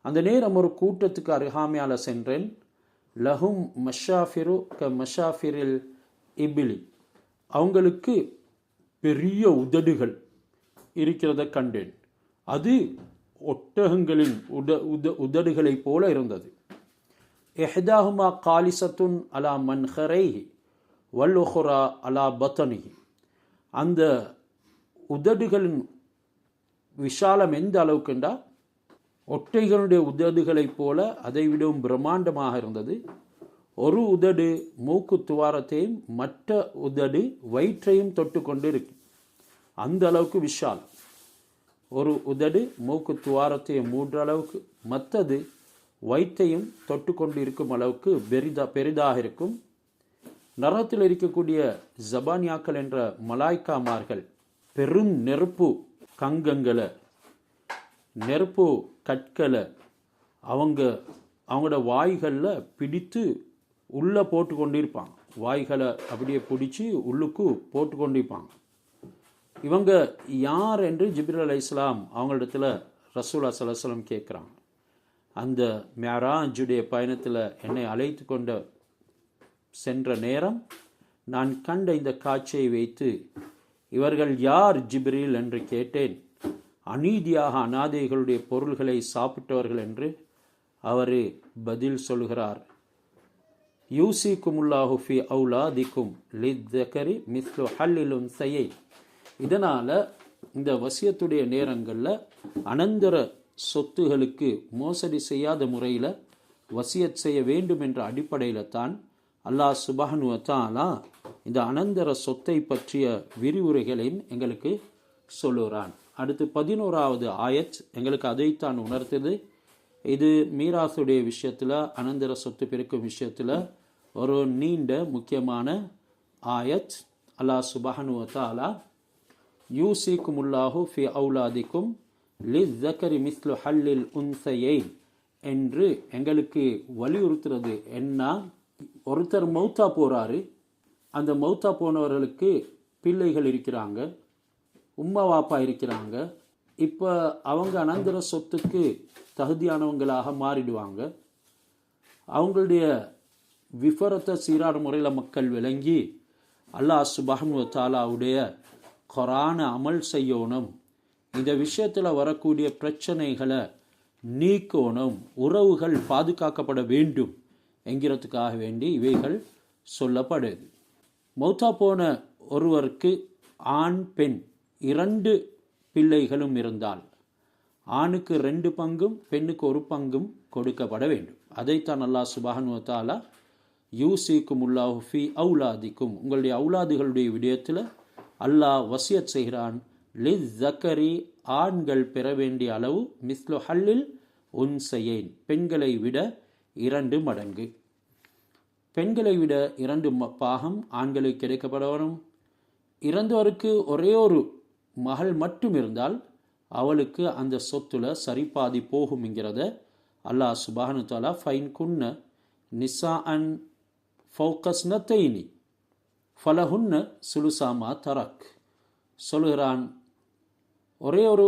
அந்த நேரம் ஒரு கூட்டத்துக்கு அருகாமையால் சென்றேன். லஹும் மஷாஃபிரு க மஷாஃபிரில் இபிலி, அவங்களுக்கு பெரிய உதடுகள் இருக்கிறத கண்டேன். அது ஒட்டகங்களின் உதடுகளைப் போல இருந்தது. இஹ்தாஹுமா காலிசத்துன் அலா மன்ஹரைஹி வல்லுஹுரா அலா பத்தனிஹி, அந்த உதடுகளின் விஷாலம் எந்த அளவுக்குண்டா ஒட்டைகளுடைய உதடுகளைப் போல அதைவிடவும் பிரம்மாண்டமாக இருந்தது. ஒரு உதடு மூக்கு துவாரத்தையும் மற்ற உதடு வயிற்றையும் தொட்டு கொண்டு இருக்கு. அந்த அளவுக்கு விஷாலம். ஒரு உதடு மூக்கு துவாரத்தையும் மூன்ற அளவுக்கு, மற்றது வயிற்றையும் தொட்டு கொண்டு இருக்கும் அளவுக்கு பெரிதாக இருக்கும். நரகத்தில் இருக்கக்கூடிய ஜபானியாக்கள் என்ற மலாய்க்காமார்கள் பெரும் நெருப்பு கங்கங்களை, நெருப்பு கற்களை அவங்களோட வாய்களில் பிடித்து உள்ளே போட்டு கொண்டிருப்பாங்க. வாய்களை அப்படியே பிடிச்சி உள்ளுக்கு போட்டு கொண்டிருப்பாங்க. இவங்க யார் என்று ஜிப்ரீல் அலைஹிஸ்ஸலாம் அவங்களிடத்துல ரசூலுல்லாஹி ஸல்லல்லாஹு அலைஹி வஸல்லம் கேட்குறாங்க. அந்த மிஅராஜுடைய பயணத்தில் என்னை அழைத்து கொண்ட சென்ற நேரம் நான் கண்ட இந்த காட்சியை வைத்து இவர்கள் யார் ஜிப்ரீல் என்று கேட்டேன். அநீதியாக அநாதைகளுடைய பொருள்களை சாப்பிட்டவர்கள் என்று அவர் பதில் சொல்கிறார். யூசிக்குமுல்லாஹு ஃபி அவுலாதிக்கும் லித்தகரி மிஸ்லு ஹல்லில் உன்சையை. இதனால் இந்த வசியத்துடைய நேரங்களில் அனந்தர சொத்துகளுக்கு மோசடி செய்யாத முறையில் வசியத் செய்ய வேண்டும் என்ற அடிப்படையில் தான் அல்லாஹ் சுப்ஹானஹு வ தஆலா இந்த அனந்தர சொத்தை பற்றிய விரிவுரைகளையும் எங்களுக்கு சொல்லுகிறான். அடுத்து 11வது ஆயத் எங்களுக்கு அதைத்தான் உணர்த்தது. இது மீராசுடைய விஷயத்தில், அனந்தர சொத்து பிரிக்கும் விஷயத்தில் ஒரு நீண்ட முக்கியமான ஆயத். அல்லாஹ் சுப்ஹானஹு வ தஆலா யூசிக்குமுல்லாஹு ஃபி அவுலாதிக்கும் லிஸ்ஸக்கரி மிஸ்லு ஹல்லில் உன்சையைன் என்று எங்களுக்கு வலியுறுத்துறது என்ன? ஒருத்தர் மௌத்தா போகிறாரு. அந்த மௌத்தா போனவர்களுக்கு பிள்ளைகள் இருக்கிறாங்க, உம்மா வாப்பா இருக்கிறாங்க. இப்போ அவங்க அனந்தர சொத்துக்கு தகுதியானவங்களாக மாறிடுவாங்க. அவங்களுடைய விஃபரத்தை சீரான முறையில் மக்கள் விளங்கி அல்லாஹ் சுப்ஹானஹு வ தஆலாவுடைய குர்ஆனை அமல் செய்யணும், இந்த விஷயத்தில் வரக்கூடிய பிரச்சனைகளை நீக்கணும், உறவுகள் பாதுகாக்கப்பட வேண்டும் என்கிறதுக்காக வேண்டி இவைகள் சொல்லப்படுது. மௌத்தா போன ஒருவருக்கு ஆண் பெண் 2 பிள்ளைகளும் இருந்தால் ஆணுக்கு 2 பங்கும் பெண்ணுக்கு 1 பங்கும் கொடுக்கப்பட வேண்டும். அதைத்தான் அல்லாஹ் சுப்ஹானஹு வ தஆலா யூசிக்குமுல்லாஹு ஃபி அவுலாதிக்கும், உங்களுடைய அவுலாதுகளுடைய விடயத்தில் அல்லாஹ் வசியத் செய்கிறான். லிஸ்ஸக்கரி, ஆண்கள் பெற வேண்டிய அளவு, மிஸ்லு ஹல்லில் உன்சையைன், பெண்களை விட 2 மடங்கு. பெண்களை விட 2 பாகம் ஆண்களுக்கு கிடைக்கப்படணும். இறந்தவருக்கு ஒரே ஒரு மகள் மட்டும் இருந்தால் அவளுக்கு அந்த சொத்துல சரிபாதி போகும்ங்கிறத அல்லாஹ் சுப்ஹானஹு வ தஆலா ஃபைன் குன்ன நிசாஅன் ஃபௌகஸ்னத்தைனி ஃபலஹுன்ன சுலுசாமா தரக் சொல்கிறான். ஒரே ஒரு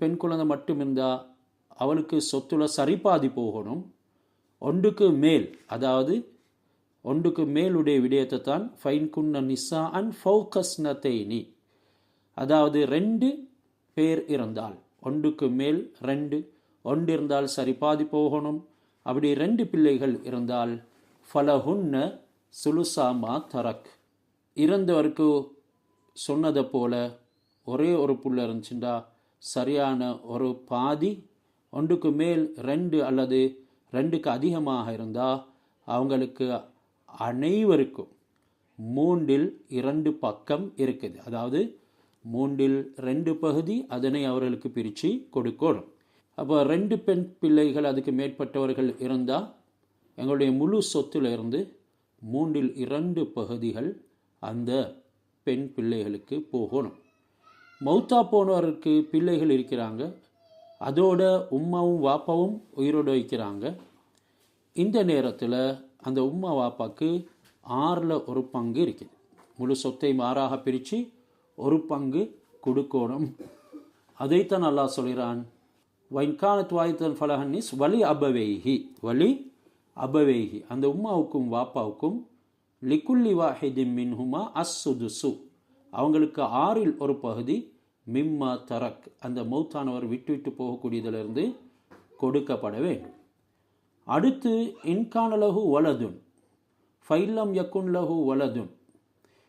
பெண் குழந்தை மட்டும் இருந்தால் அவளுக்கு சொத்துல சரிபாதி போகணும். ஒன்றுக்கு மேல், அதாவது ஒன்றுக்கு மேலுடைய விடயத்தை தான் ஃபைன் குன்ன நிசாஅன் ஃபௌகஸ்னத்தைனி, அதாவது 2 பேர் இருந்தால், ஒன்றுக்கு மேல் 2, ஒன்று இருந்தால் சரிபாதி போகணும். அப்படி 2 பிள்ளைகள் இருந்தால் ஃபலஹுன்ன சுலுசாமா தரக், இறந்தவருக்கு சொன்னதை போல ஒரே ஒரு புள்ள இருந்துச்சுண்டா சரியான ஒரு பாதி, ஒன்றுக்கு மேல் 2 அல்லது 2க்கு அதிகமாக இருந்தால் அவங்களுக்கு அனைவருக்கும் 3/2 பக்கம் இருக்குது. அதாவது 3/2 பகுதி அதனை அவர்களுக்கு பிரித்து கொடுக்கணும். அப்போ 2 பெண் பிள்ளைகள் அதுக்கு மேற்பட்டவர்கள் இருந்தால் எங்களுடைய முழு சொத்துல இருந்து 3/2 பகுதிகள் அந்த பெண் பிள்ளைகளுக்கு போகணும். மௌத்தா போனவருக்கு பிள்ளைகள் இருக்கிறாங்க, அதோட உம்மாவும் வாப்பாவும் உயிரோடு வைக்கிறாங்க. இந்த நேரத்தில் அந்த உம்மா வாப்பாக்கு 6/1 பங்கு இருக்குது. முழு சொத்தை 6ஆக பிரித்து 1 பங்கு கொடுக்கணும். அதைத்தான் அல்லாஹ் சொல்கிறான், வைன்கானத் வாய்த்தன் ஃபலஹன்னிஸ் வலி அபவேஹி, வலி அபவேஹி, அந்த உம்மாவுக்கும் வாப்பாவுக்கும் லிக்குல்லி வாஹிதின் மின்ஹுமா அஸ்ஸுதுசு, அவங்களுக்கு 1/6 பகுதி மிம்மா தரக், அந்த மௌத்தானவர் விட்டு போகக்கூடியதிலிருந்து கொடுக்கப்பட வேண்டும். அடுத்து இன்கானலஹு வலதுன் ஃபைல்லம் யக்குன் லஹு வலதுன்,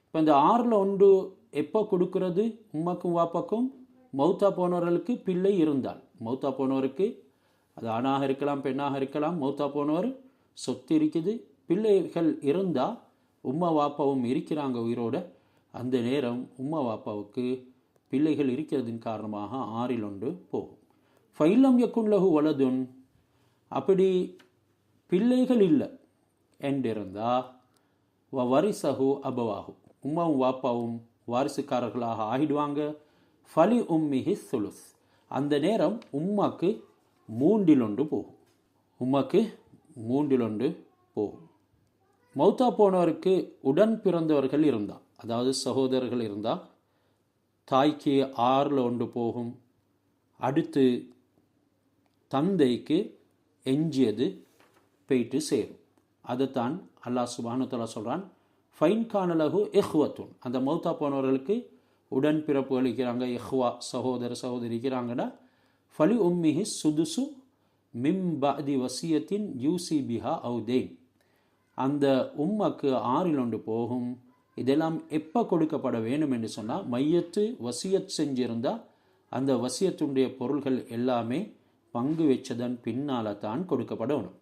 இப்போ இந்த 6/1 எப்போ கொடுக்கறது? உம்மாக்கும் வாப்பாக்கும் மௌத்தா போனவர்களுக்கு பிள்ளை இருந்தால், மௌத்தா போனவருக்கு அது ஆணாக இருக்கலாம் பெண்ணாக இருக்கலாம், மௌத்தா போனவர் சொத்து இருக்குது, பிள்ளைகள் இருந்தால் உம்மா வாப்பாவும் இருக்கிறாங்க உயிரோட, அந்த நேரம் உம்மா வாப்பாவுக்கு பிள்ளைகள் இருக்கிறதின் காரணமாக 6/1 போகும். ஃபைல்லம் யக்குன் லஹு வலதுன், அப்படி பிள்ளைகள் இல்லை என்றிருந்தால் வரிசஹு அபவாஹு, உம்மாவும் வாப்பாவும் வாரிசுக்காரர்களாக ஆகிடுவாங்க. ஃபலி உம்மிஹி சுலுஸ், அந்த நேரம் உம்மாக்கு 1/3 போகும். உம்மாக்கு 1/3 போகும். மௌத்தா போனவருக்கு உடன் பிறந்தவர்கள் இருந்தால், அதாவது சகோதரர்கள் இருந்தால் தாய்க்கு 6/1 போகும். அடுத்து தந்தைக்கு எஞ்சியது போயிட்டு சேரும். அதைத்தான் அல்லாஹ் சுப்ஹானஹு வ தஆலா சொல்கிறான், ஃபைன் கானலஹு இஹ்வத்துன், அந்த மௌத்தா போனவர்களுக்கு உடன் பிறப்புகள் இருக்கிறாங்க, இஹ்வா சகோதர சகோதரி இருக்கிறாங்கன்னா, ஃபலி உம்மிஹி சுதுசு மிம் பஅதி வசியத்தின் யூசி பிஹா அவு தெய்ன், அந்த உம்மக்கு 6/1 போகும். இதெல்லாம் எப்போ கொடுக்கப்பட வேண்டும் என்று சொன்னால், மையத்து வசியத் செஞ்சிருந்தால் அந்த வசியத்துடைய பொருள்கள் எல்லாமே பங்கு வச்சதன் பின்னால் தான் கொடுக்கப்படணும்.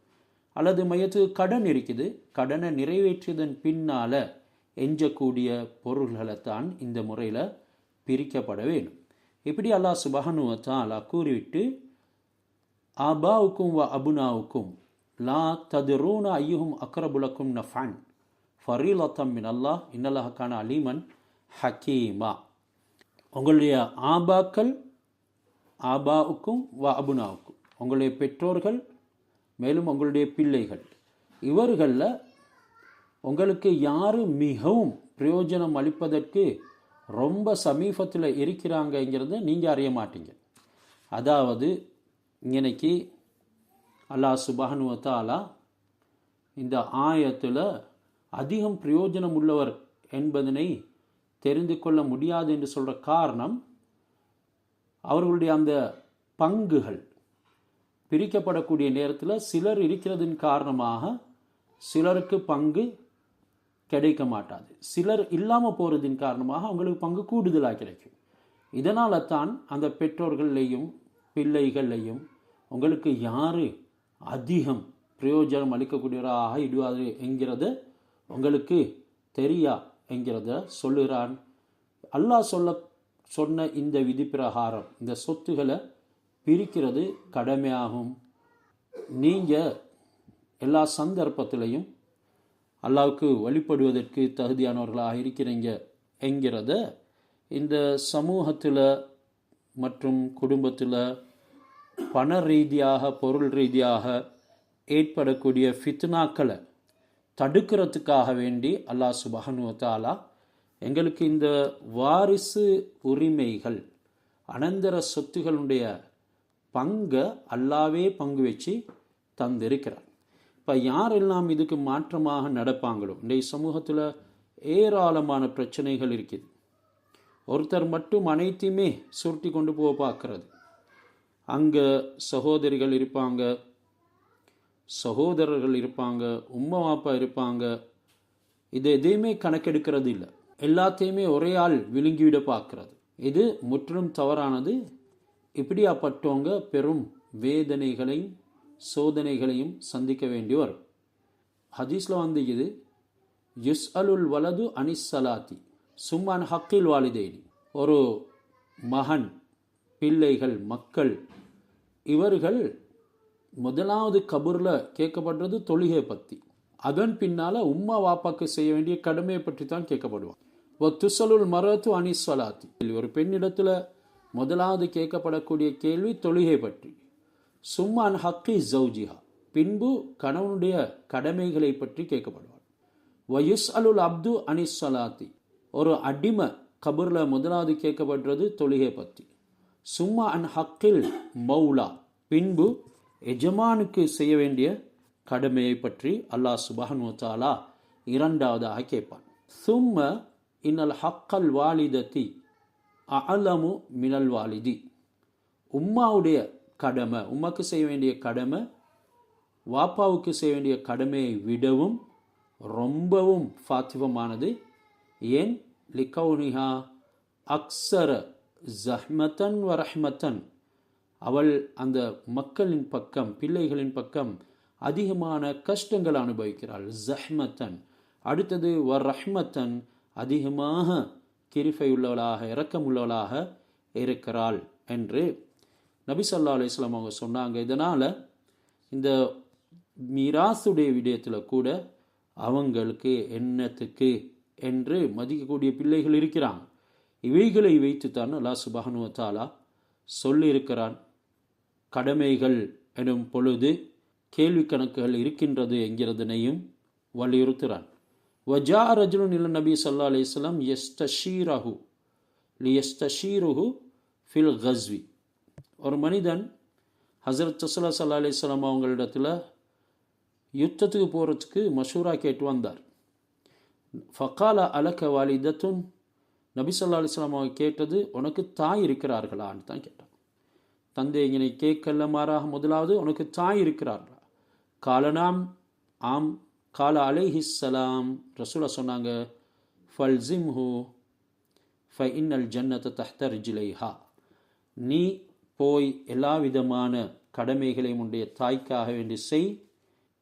அல்லது மையத்து கடன் இருக்குது, கடனை நிறைவேற்றியதன் பின்னால் எஞ்சக்கூடிய பொருள்களைத்தான் இந்த முறையில் பிரிக்கப்பட வேண்டும். இப்படி அல்லாஹ் சுப்ஹானஹு வ தஆலா கூறிவிட்டு, ஆபாவுக்கும் வ அபுனாவுக்கும் லா ததுரூன ஐயுஹும் அக்ரபுலக்கும் நஃபன் ஃபரீலத்தம் மின் அல்லாஹ் இன்னல்லாஹ் கான அலீமன் ஹக்கீமா, உங்களுடைய ஆபாக்கள், ஆபாவுக்கும் வ அபுனாவுக்கும், உங்களுடைய பெற்றோர்கள், மேலும் உங்களுடைய பிள்ளைகள், இவர்களில் உங்களுக்கு யார் மிகவும் பிரயோஜனம் அளிப்பதற்கு ரொம்ப சமீபத்தில் இருக்கிறாங்கங்கிறத நீங்கள் அறிய மாட்டீங்க. அதாவது இன்னைக்கு அல்லாஹ் சுப்ஹானஹு வ தஆலா இந்த ஆயத்தில் அதிகம் பிரயோஜனம் உள்ளவர் என்பதனை தெரிந்து கொள்ள முடியாது என்று சொல்கிற காரணம், அவர்களுடைய அந்த பங்குகள் பிரிக்கப்படக்கூடிய நேரத்தில் சிலர் இருக்கிறதின் காரணமாக சிலருக்கு பங்கு கிடைக்க மாட்டாது, சிலர் இல்லாமல் போகிறதின் காரணமாக அவங்களுக்கு பங்கு கூடுதலாக கிடைக்கும். இதனால தான் அந்த பெற்றோர்களையும் பிள்ளைகளையும் உங்களுக்கு யார் அதிகம் பிரயோஜனம் அளிக்கக்கூடியவராக இடுவார் என்கிறது உங்களுக்கு தெரியா என்கிறத சொல்லுகிறான். அல்லாஹ் சொன்ன இந்த விதி பிரகாரம் இந்த சொத்துக்களை பிரிக்கிறது கடமையாகும். நீங்கள் எல்லா சந்தர்ப்பத்திலையும் அல்லாஹ்வுக்கு வழிபடுவதற்கு தகுதியானவர்களாக இருக்கிறீங்க என்கிறத இந்த சமூகத்தில் மற்றும் குடும்பத்தில் பண ரீதியாக பொருள் ரீதியாக ஏற்படக்கூடிய ஃபித்னாக்களை தடுக்கிறதுக்காக வேண்டி அல்லாஹ் சுப்ஹானஹு வ தஆலா எங்களுக்கு இந்த வாரிசு உரிமைகள், அனந்தர சொத்துகளுடைய பங்கை அல்லாவே பங்கு வச்சு தந்திருக்கிறார். இப்போ யாரெல்லாம் இதுக்கு மாற்றமாக நடப்பாங்களோ, இந்த சமூகத்தில் ஏராளமான பிரச்சனைகள் இருக்குது. ஒருத்தர் மட்டும் அனைத்தையுமே சுருட்டி கொண்டு போக பார்க்கறது. அங்கே சகோதரிகள் இருப்பாங்க, சகோதரர்கள் இருப்பாங்க, உம்மா வாப்பா இருப்பாங்க. இது எதையுமே கணக்கெடுக்கிறது இல்லை, எல்லாத்தையுமே ஒரே ஆள் விழுங்கிவிட பார்க்கறது. இது முற்றிலும் தவறானது. இப்படியாப்பட்டவங்க பெரும் வேதனைகளையும் சோதனைகளையும் சந்திக்க வேண்டி வரும். ஹதீஸில் வந்து இது யுஸ் அலுல் வலது அனிஸ் சலாத்தி சும்மான் ஹக்கில் வாலிதைனி, ஒரு மகன், பிள்ளைகள், மக்கள், இவர்கள் முதலாவது கபூரில் கேட்கப்படுறது தொழுகை பற்றி, அதன் பின்னால் உம்மா வாப்பாக்கு செய்ய வேண்டிய கடமையை பற்றி தான் கேட்கப்படுவான். துசலுல் மரத்து அனிஸ் சலாத்தி, ஒரு பெண்ணிடத்தில் முதலாவது கேட்கப்படக்கூடிய கேள்வி தொழுகை பற்றி. சும்மான் ஹக்கி ஜவுஜிஹா, பின்பு கணவனுடைய கடமைகளை பற்றி கேட்கப்படுவார். வயுஸ் அலுல் அப்து அனிஸ் சலாத்தி, ஒரு அடிமை கபூரில் முதலாவது கேட்கப்படுறது தொழுகை பற்றி. சும்மா அன் ஹக்கில் மௌலா, பின்பு எஜமானுக்கு செய்ய வேண்டிய கடமையை பற்றி அல்லாஹ் சுப்ஹானஹு வ தஆலா இரண்டாவதாக கேட்பான். சும்ம இன்னல் ஹக்கல் வாலிதத்தி அஅலமு மினல் வாலிதி, உம்மாவுடைய கடமை, உம்மாக்கு செய்ய வேண்டிய கடமை வாப்பாவுக்கு செய்ய வேண்டிய கடமையை விடவும் ரொம்பவும் ஃபாத்திவமானது. ஏன்? லிகௌனிஹா அக்ஸர ஜஹ்மத்தன் வ ரஹ்மத்தன், அவள் அந்த மக்களின் பக்கம், பிள்ளைகளின் பக்கம் அதிகமான கஷ்டங்கள் அனுபவிக்கிறாள். ஜஹ்மத்தன், அடுத்தது வ ரஹ்மத்தன், அதிகமாக கிருபை உள்ளவளாக, இரக்கம் உள்ளவளாக இருக்கிறாள் என்று நபி ஸல்லல்லாஹு அலைஹி வஸல்லம் அவங்க சொன்னாங்க. இதனால் இந்த மீராசுடைய விடயத்தில் கூட அவங்களுக்கு என்னத்துக்கு என்று மதிக்கக்கூடிய பிள்ளைகள் இருக்கிறாங்க. இவைகளை வைத்துத்தான் அல்லாஹ் சுப்ஹானஹு வ தஆலா சொல்லியிருக்கிறான். கடமைகள் எனும் பொழுது கேள்வி கணக்குகள் இருக்கின்றது என்கிறதனையும் வலியுறுத்துகிறான். வஜா ரஜுலுன் இல நபி ஸல்லல்லாஹு அலைஹி வஸல்லம் யஸ்தஷீரஹு லியஸ்தஷீருஹு ஃபில் கஸ்வி. ஒரு மனிதன் ஹஸரத் ரசூலுல்லாஹி ஸல்லல்லாஹு அலைஹி வஸல்லம் அவங்களிடத்தில் யுத்தத்துக்கு போகிறதுக்கு மஷூரா கேட்டு வந்தார். ஃபகால அலக வாலிதத்துன், நபி ஸல்லல்லாஹு அலைஹி வஸல்லம் அவங்க கேட்டது, உனக்கு தாய் இருக்கிறார்களான்னு தான் கேட்டான். தந்தை இங்கே கேட்கல, மாறாக முதலாவது உனக்கு தாய் இருக்கிறார்களா? காலனாம், ஆம். கால அலைஹிஸ்ஸலாம், ரசூலா சொன்னாங்க, ஃபல்ஸிம்ஹு ஃபஇன்னல் ஜன்னத தஹ்த ரிஜ்லைஹா, நீ போய் எல்லா விதமான கடமைகளையும் உடைய தாய்க்காக வேண்டி செய்,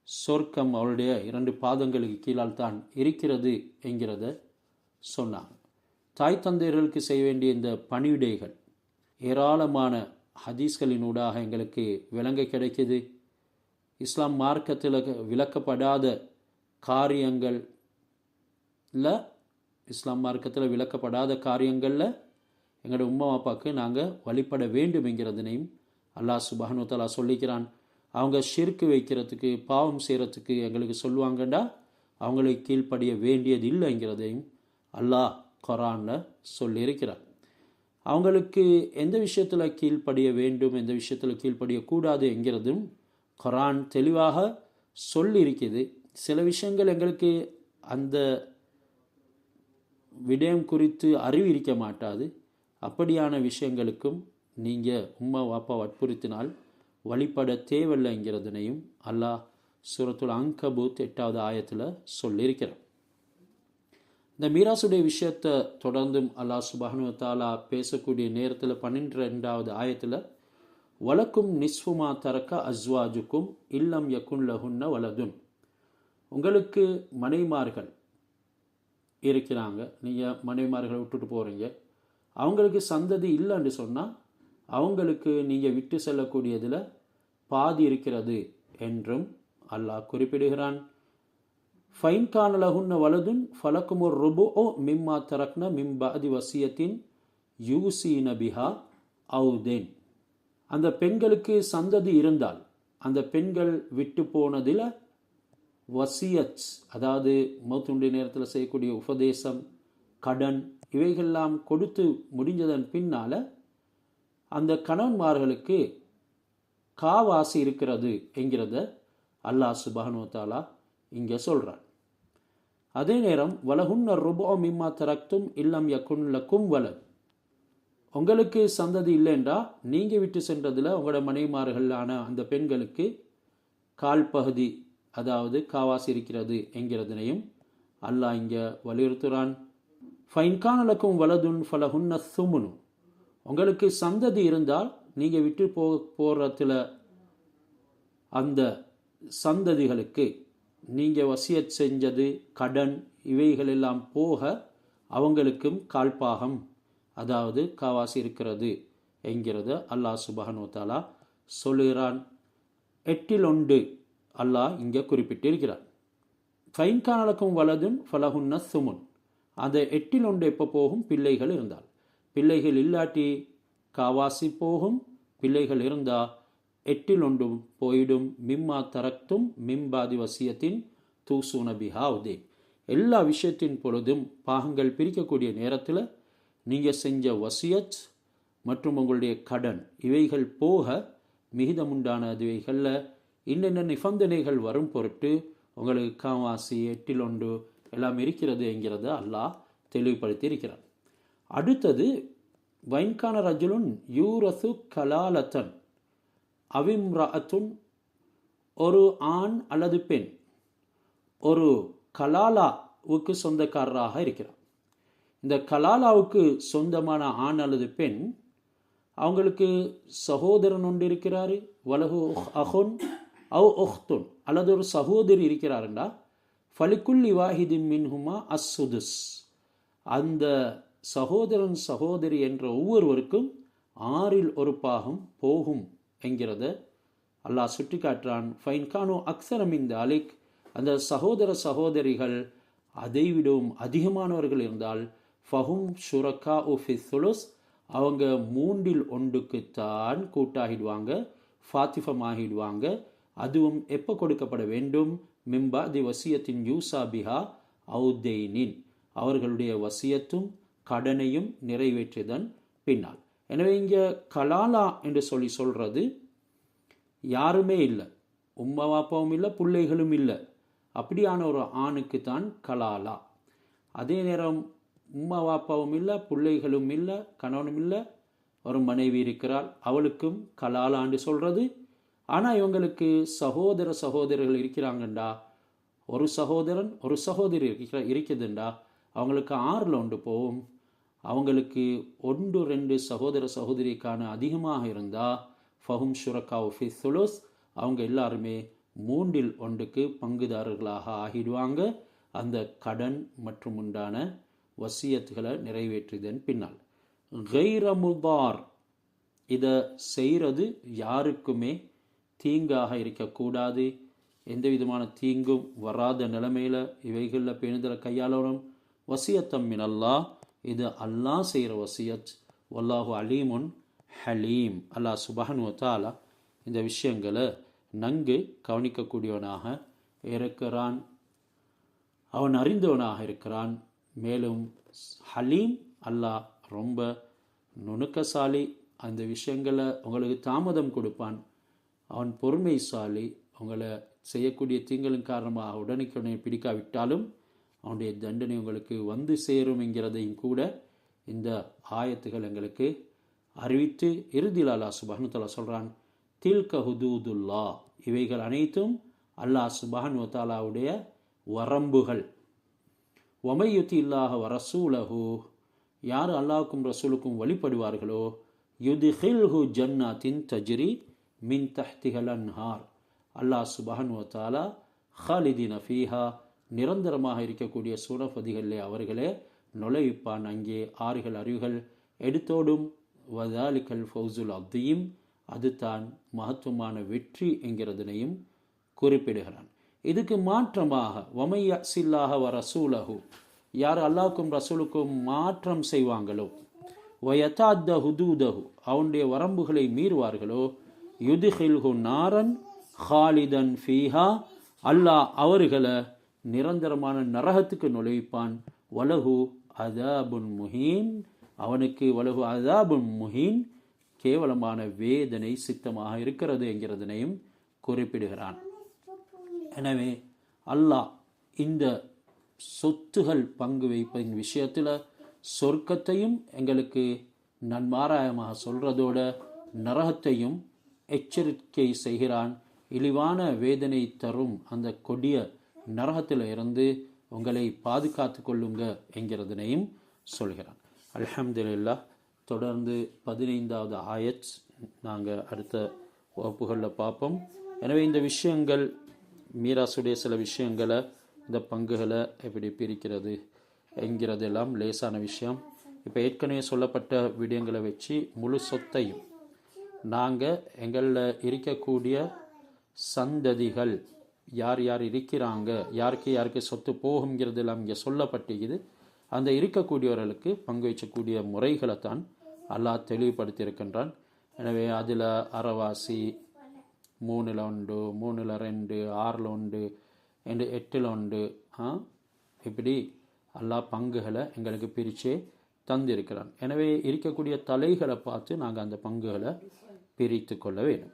சொர்க்கம் அவளுடைய 2 பாதங்களுக்கு கீழால் தான் இருக்கிறது என்கிறத சொன்னாங்க. தாய் தந்தையர்களுக்கு செய்ய வேண்டிய இந்த பணிவிடைகள் ஏராளமான ஹதீஸ்களினூடாக எங்களுக்கு விளங்க கிடைக்கிது. இஸ்லாம் மார்க்கத்தில் விளக்கப்படாத காரியங்களில் எங்களோட உம்மா அப்பாவுக்கு நாங்கள் வழிபட வேண்டும் என்கிறதனையும் அல்லாஹ் சுப்ஹானஹு வ தஆலா சொல்லிக்கிறான். அவங்க ஷிர்க் வைக்கிறதுக்கு, பாவம் செய்கிறதுக்கு எங்களுக்கு சொல்லுவாங்கண்டா அவங்களுக்கு கீழ்ப்படிய வேண்டியது இல்லைங்கிறதையும் அல்லாஹ் குர்ஆனில் சொல்லியிருக்கிறார். அவங்களுக்கு எந்த விஷயத்தில் கீழ்ப்படிய வேண்டும், எந்த விஷயத்தில் கீழ்ப்படியக்கூடாது என்கிறதும் குர்ஆன் தெளிவாக சொல்லியிருக்குது. சில விஷயங்கள் எங்களுக்கு அந்த விடயம் குறித்து அறிவு இருக்க மாட்டாது. அப்படியான விஷயங்களுக்கும் நீங்கள் உம்மா வாப்பா வற்புறுத்தினால் வழிபட தேவையில்லைங்கிறதனையும் அல்லாஹ் சூரத்துல் அன்கபூத் 8வது ஆயத்தில் சொல்லியிருக்கிறார். இந்த மீராசுடைய விஷயத்தை தொடர்ந்தும் அல்லாஹ் சுப்ஹானஹு வ தஆலா பேசக்கூடிய நேரத்தில் 12வது ஆயத்தில் வலக்கும் நிஸ்ஃபுமா தரக்க அஸ்வாஜுக்கும் இல்லம் யகுன் லஹுன்ன வலதுன், உங்களுக்கு மனைமார்கள் இருக்கிறாங்க, நீங்கள் மனைமார்களை விட்டுட்டு போகிறீங்க, அவங்களுக்கு சந்ததி இல்லைன்னு சொன்னால் அவங்களுக்கு நீங்கள் விட்டு செல்லக்கூடியதில் பாதி இருக்கிறது என்றும் அல்லாஹ் குறிப்பிடுகிறான். ஃபைன் கான லஹுன்ன வலதுன் ஃபலக்கும் ஒரு ருபுஉ மிம்மா தரக்ன மிம் பஅதி வசியத்தின் யூசீன பிஹா அவுதேன், அந்த பெண்களுக்கு சந்ததி இருந்தால் அந்த பெண்கள் விட்டு போனதில் வசியத், அதாவது மௌத்துடைய நேரத்தில் செய்யக்கூடிய உபதேசம், கடன், இவைகள்லாம் கொடுத்து முடிஞ்சதன் பின்னால் அந்த கணவன்மார்களுக்கு காவாசி இருக்கிறது என்கிறத அல்லாஹ் சுப்ஹானஹு வ தஆலா இங்கே சொல்கிறான். அதே நேரம் வலஹுன்ன ருபுஉ மிம்மா தரக்தும் இல்லம் யகுன் லக்கும் வலத், உங்களுக்கு சந்ததி இல்லைன்றா நீங்கள் விட்டு சென்றதில் உங்களோட மனைமார்களான அந்த பெண்களுக்கு கால் பகுதி, அதாவது காவாசி இருக்கிறது என்கிறதனையும் அல்லாஹ் இங்கே வலியுறுத்துகிறான். ஃபைன்கான லக்கும் வலதுன் ஃபலஹுன்ன சுமுனு, உங்களுக்கு சந்ததி இருந்தால் நீங்கள் விட்டு போகிறதுல அந்த சந்ததிகளுக்கு நீங்கள் வசியத் செஞ்சது, கடன், இவைகளெல்லாம் போக அவங்களுக்கும் கால்பாகம், அதாவது காவாசி இருக்கிறது என்கிறத அல்லாஹ் சுப்ஹானஹு வ தஆலா சொல்லுகிறான். 8 அல்லாஹ் இங்கே குறிப்பிட்டிருக்கிறான். ஃபைன்கானலக்கும் வலதுன் ஃபலஹுன்ன சுமுன், அந்த 8 எப்போ போகும்? பிள்ளைகள் இருந்தால். பிள்ளைகள் இல்லாட்டி காவாசி போகும், பிள்ளைகள் இருந்தால் 8 போயிடும். மிம்மா தரக்தும் மிம்பாதி வசியத்தின் தூசூன பிஹா உதே, எல்லா விஷயத்தின் பொழுதும் பாகங்கள் பிரிக்கக்கூடிய நேரத்தில் நீங்கள் செஞ்ச வசியத் மற்றும் உங்களுடைய கடன் இவைகள் போக மிகிதமுண்டான இவைகளில் இன்னென்ன நிபந்தனைகள் வரும் பொருட்டு உங்களுக்கு காவாசி 8 எல்லாம் இருக்கிறது என்கிறத அல்லாஹ் தெளிவுபடுத்தி இருக்கிறார். அடுத்தது வைன்கான ரஜுலுன் யூரசு கலாலத்தன் அவிம்ரஅத்துன், ஒரு ஆண் அல்லது பெண் ஒரு கலாலாவுக்கு சொந்தக்காரராக இருக்கிறார். இந்த கலாலாவுக்கு சொந்தமான ஆண் அல்லது பெண், அவங்களுக்கு சகோதரன் ஒன்று இருக்கிறாரு, வலஹு அஹுன் அவ் உஹ்துன், அல்லது ஒரு சகோதரி இருக்கிறாருண்டா ஃபலிக்குல்லி வாஹிதின் மின்ஹுமா அஸ்ஸுதுஸ், அந்த சகோதரன் சகோதரி என்ற ஒவ்வொருவருக்கும் 6 ஒரு பாகம் போகும் என்கிறத அல்லாஹ் சுட்டி காட்டுறான். ஃபைன்கானோ அக்ஸரம் இந்த அலிக், அந்த சகோதர சகோதரிகள் அதைவிடவும் அதிகமானவர்கள் இருந்தால் ஃபஹும் ஷுரக்கா உஃபி சுலுஸ், அவங்க 1/3 கூட்டாகிடுவாங்க, ஃபாத்திஃபமாகிடுவாங்க. அதுவும் எப்போ கொடுக்கப்பட வேண்டும்? மிம்பா தி வசியத்தின் யூசா பிஹா அவுதெய்னின், அவர்களுடைய வசியத்தும் கடனையும் நிறைவேற்றியதன் பின்னால். எனவே இங்கே கலாலா என்று சொல்றது யாருமே இல்லை, உம்மா வாப்பாவும் இல்லை, பிள்ளைகளும் இல்லை, அப்படியான ஒரு ஆணுக்கு தான் கலாலா. அதே நேரம் உம்மா வாப்பாவும் இல்லை, பிள்ளைகளும் இல்லை, கணவனும் இல்லை, ஒரு மனைவி இருக்கிறாள், அவளுக்கும் கலாலான்னு சொல்கிறது. ஆனால் இவங்களுக்கு சகோதரர்கள் இருக்கிறாங்கண்டா, ஒரு சகோதரன் ஒரு சகோதரி இருக்குதுண்டா, அவங்களுக்கு 6 போகும். அவங்களுக்கு 1-2 சகோதரிக்கான அதிகமாக இருந்தால் ஃபஹும் ஷுரக்கா ஃபி சுலுஸ், அவங்க எல்லாருமே 1/3 பங்குதாரர்களாக ஆகிடுவாங்க, அந்த கடன் மற்றும் உண்டான வசியத்துகளை நிறைவேற்றியதன் பின்னால். கைர முதார், இதை செய்கிறது யாருக்குமே தீங்காக இருக்கக்கூடாது, எந்த விதமான தீங்கும் வராத நிலைமையில் இவைகளில் பேணுதலை கையாளணும். வசியத்தம் மின் அல்லாஹ், இது அல்லாஹ் செய்கிற வசியத். வல்லாஹு அலீமுன் ஹலீம், அல்லாஹ் சுப்ஹானஹு வ தஆலா இந்த விஷயங்களை நன்கு கவனிக்கக்கூடியவனாக இருக்கிறான், அவன் அறிந்தவனாக இருக்கிறான். மேலும் ஹலீம், அல்லாஹ் ரொம்ப நுணுக்கசாலி, அந்த விஷயங்களை உங்களுக்கு தாமதம் கொடுப்பான். அவன் பொறுமைசாலி, உங்களை செய்யக்கூடிய தீங்களின் காரணமாக உடனுக்குடனே பிடிக்காவிட்டாலும் அவனுடைய தண்டனை உங்களுக்கு வந்து சேரும் என்கிறதையும் கூட இந்த ஆயத்துகள் எங்களுக்கு அறிவித்து இறுதியில் அல்லாஹ் சுப்ஹானஹு வ தஆலா சொல்கிறான், தில்க ஹுதூதுல்லா, இவைகள் அனைத்தும் அல்லாஹ் சுப்ஹானஹு வ தஆலாவுடைய வரம்புகள். வமையுத்தி இல்லாஹ வரசூலஹு, யார் அல்லாஹ்வுக்கும் ரசூலுக்கும் வழிபடுவார்களோ, யுத்ஹில்ஹு ஜன்னாத்தின் தஜ்ரி மின் தஹ்திஹல் அன்ஹார், அல்லாஹ் சுப்ஹானஹு வ தஆலா ஹாலிதீன ஃபீஹா, நிரந்தரமாக இருக்கக்கூடிய சூரபதிகளிலே அவர்களே நுழைவிப்பான், அங்கே ஆறுகள் அருவிகள் எடுத்தோடும். வதாலிகல் ஃபௌசுல் அத்தீம், அது தான் மகத்துவமான வெற்றி என்கிறதனையும் குறிப்பிடுகிறான். இதுக்கு மாற்றமாக வமையசில்லாஹ வ ரசூலஹு, யார் அல்லாஹ்வுக்கும் ரசூலுக்கும் மாற்றம் செய்வாங்களோ, வயதாத்த ஹுதூதஹு, அவனுடைய வரம்புகளை மீறுவார்களோ, யுத்ஹில்ஹு நாரன் ஹாலிதன் ஃபீஹா, அல்லாஹ் அவர்களை நிரந்தரமான நரகத்துக்கு நுழைப்பான். வலஹு அதாபுன் முஹீன், அவனுக்கு வலஹு அதாபுன் முஹீன், கேவலமான வேதனை சித்தமாக இருக்கிறது என்கிறதனையும் குறிப்பிடுகிறான். எனவே அல்லாஹ் இந்த சொத்துகள் பங்கு வைப்பதின் விஷயத்தில் சொர்க்கத்தையும் எங்களுக்கு நன்மாராயமாக சொல்றதோட நரகத்தையும் எச்சரிக்கை செய்கிறான். இழிவான வேதனை தரும் அந்த கொடிய நரகத்தில் இருந்து உங்களை பாதுகாத்து கொள்ளுங்க என்கிறதனையும் சொல்கிறான். அல்ஹம்துலில்லாஹ். தொடர்ந்து 15வது ஆயத் நாங்கள் அடுத்த வகுப்புகளில் பார்ப்போம். எனவே இந்த விஷயங்கள், மீராசுடைய சில விஷயங்களை, இந்த பங்குகளை எப்படி பிரிக்கிறது என்கிறதெல்லாம் லேசான விஷயம். இப்போ ஏற்கனவே சொல்லப்பட்ட விடயங்களை வச்சு முழு சொத்தையும் நாங்கள் எங்களில் இருக்கக்கூடிய சந்ததிகள் யார் யார் இருக்கிறாங்க, யாருக்கு சொத்து போகுங்கிறது எல்லாம் இங்கே சொல்லப்பட்டிருக்குது. அந்த இருக்கக்கூடியவர்களுக்கு பங்கு வைக்கக்கூடிய முறைகளை தான் அல்லாஹ் தெளிவுபடுத்தியிருக்கின்றான். எனவே அதில் அறவாசி 3ல் 1, 3ல் 2, 6ல் 1 என்று 8ல் 1, இப்படி அல்லாஹ் பங்குகளை எங்களுக்கு பிரித்தே தந்திருக்கிறான். எனவே இருக்கக்கூடிய தலைகளை பார்த்து நாங்கள் அந்த பங்குகளை பிரித்து கொள்ள வேண்டும்.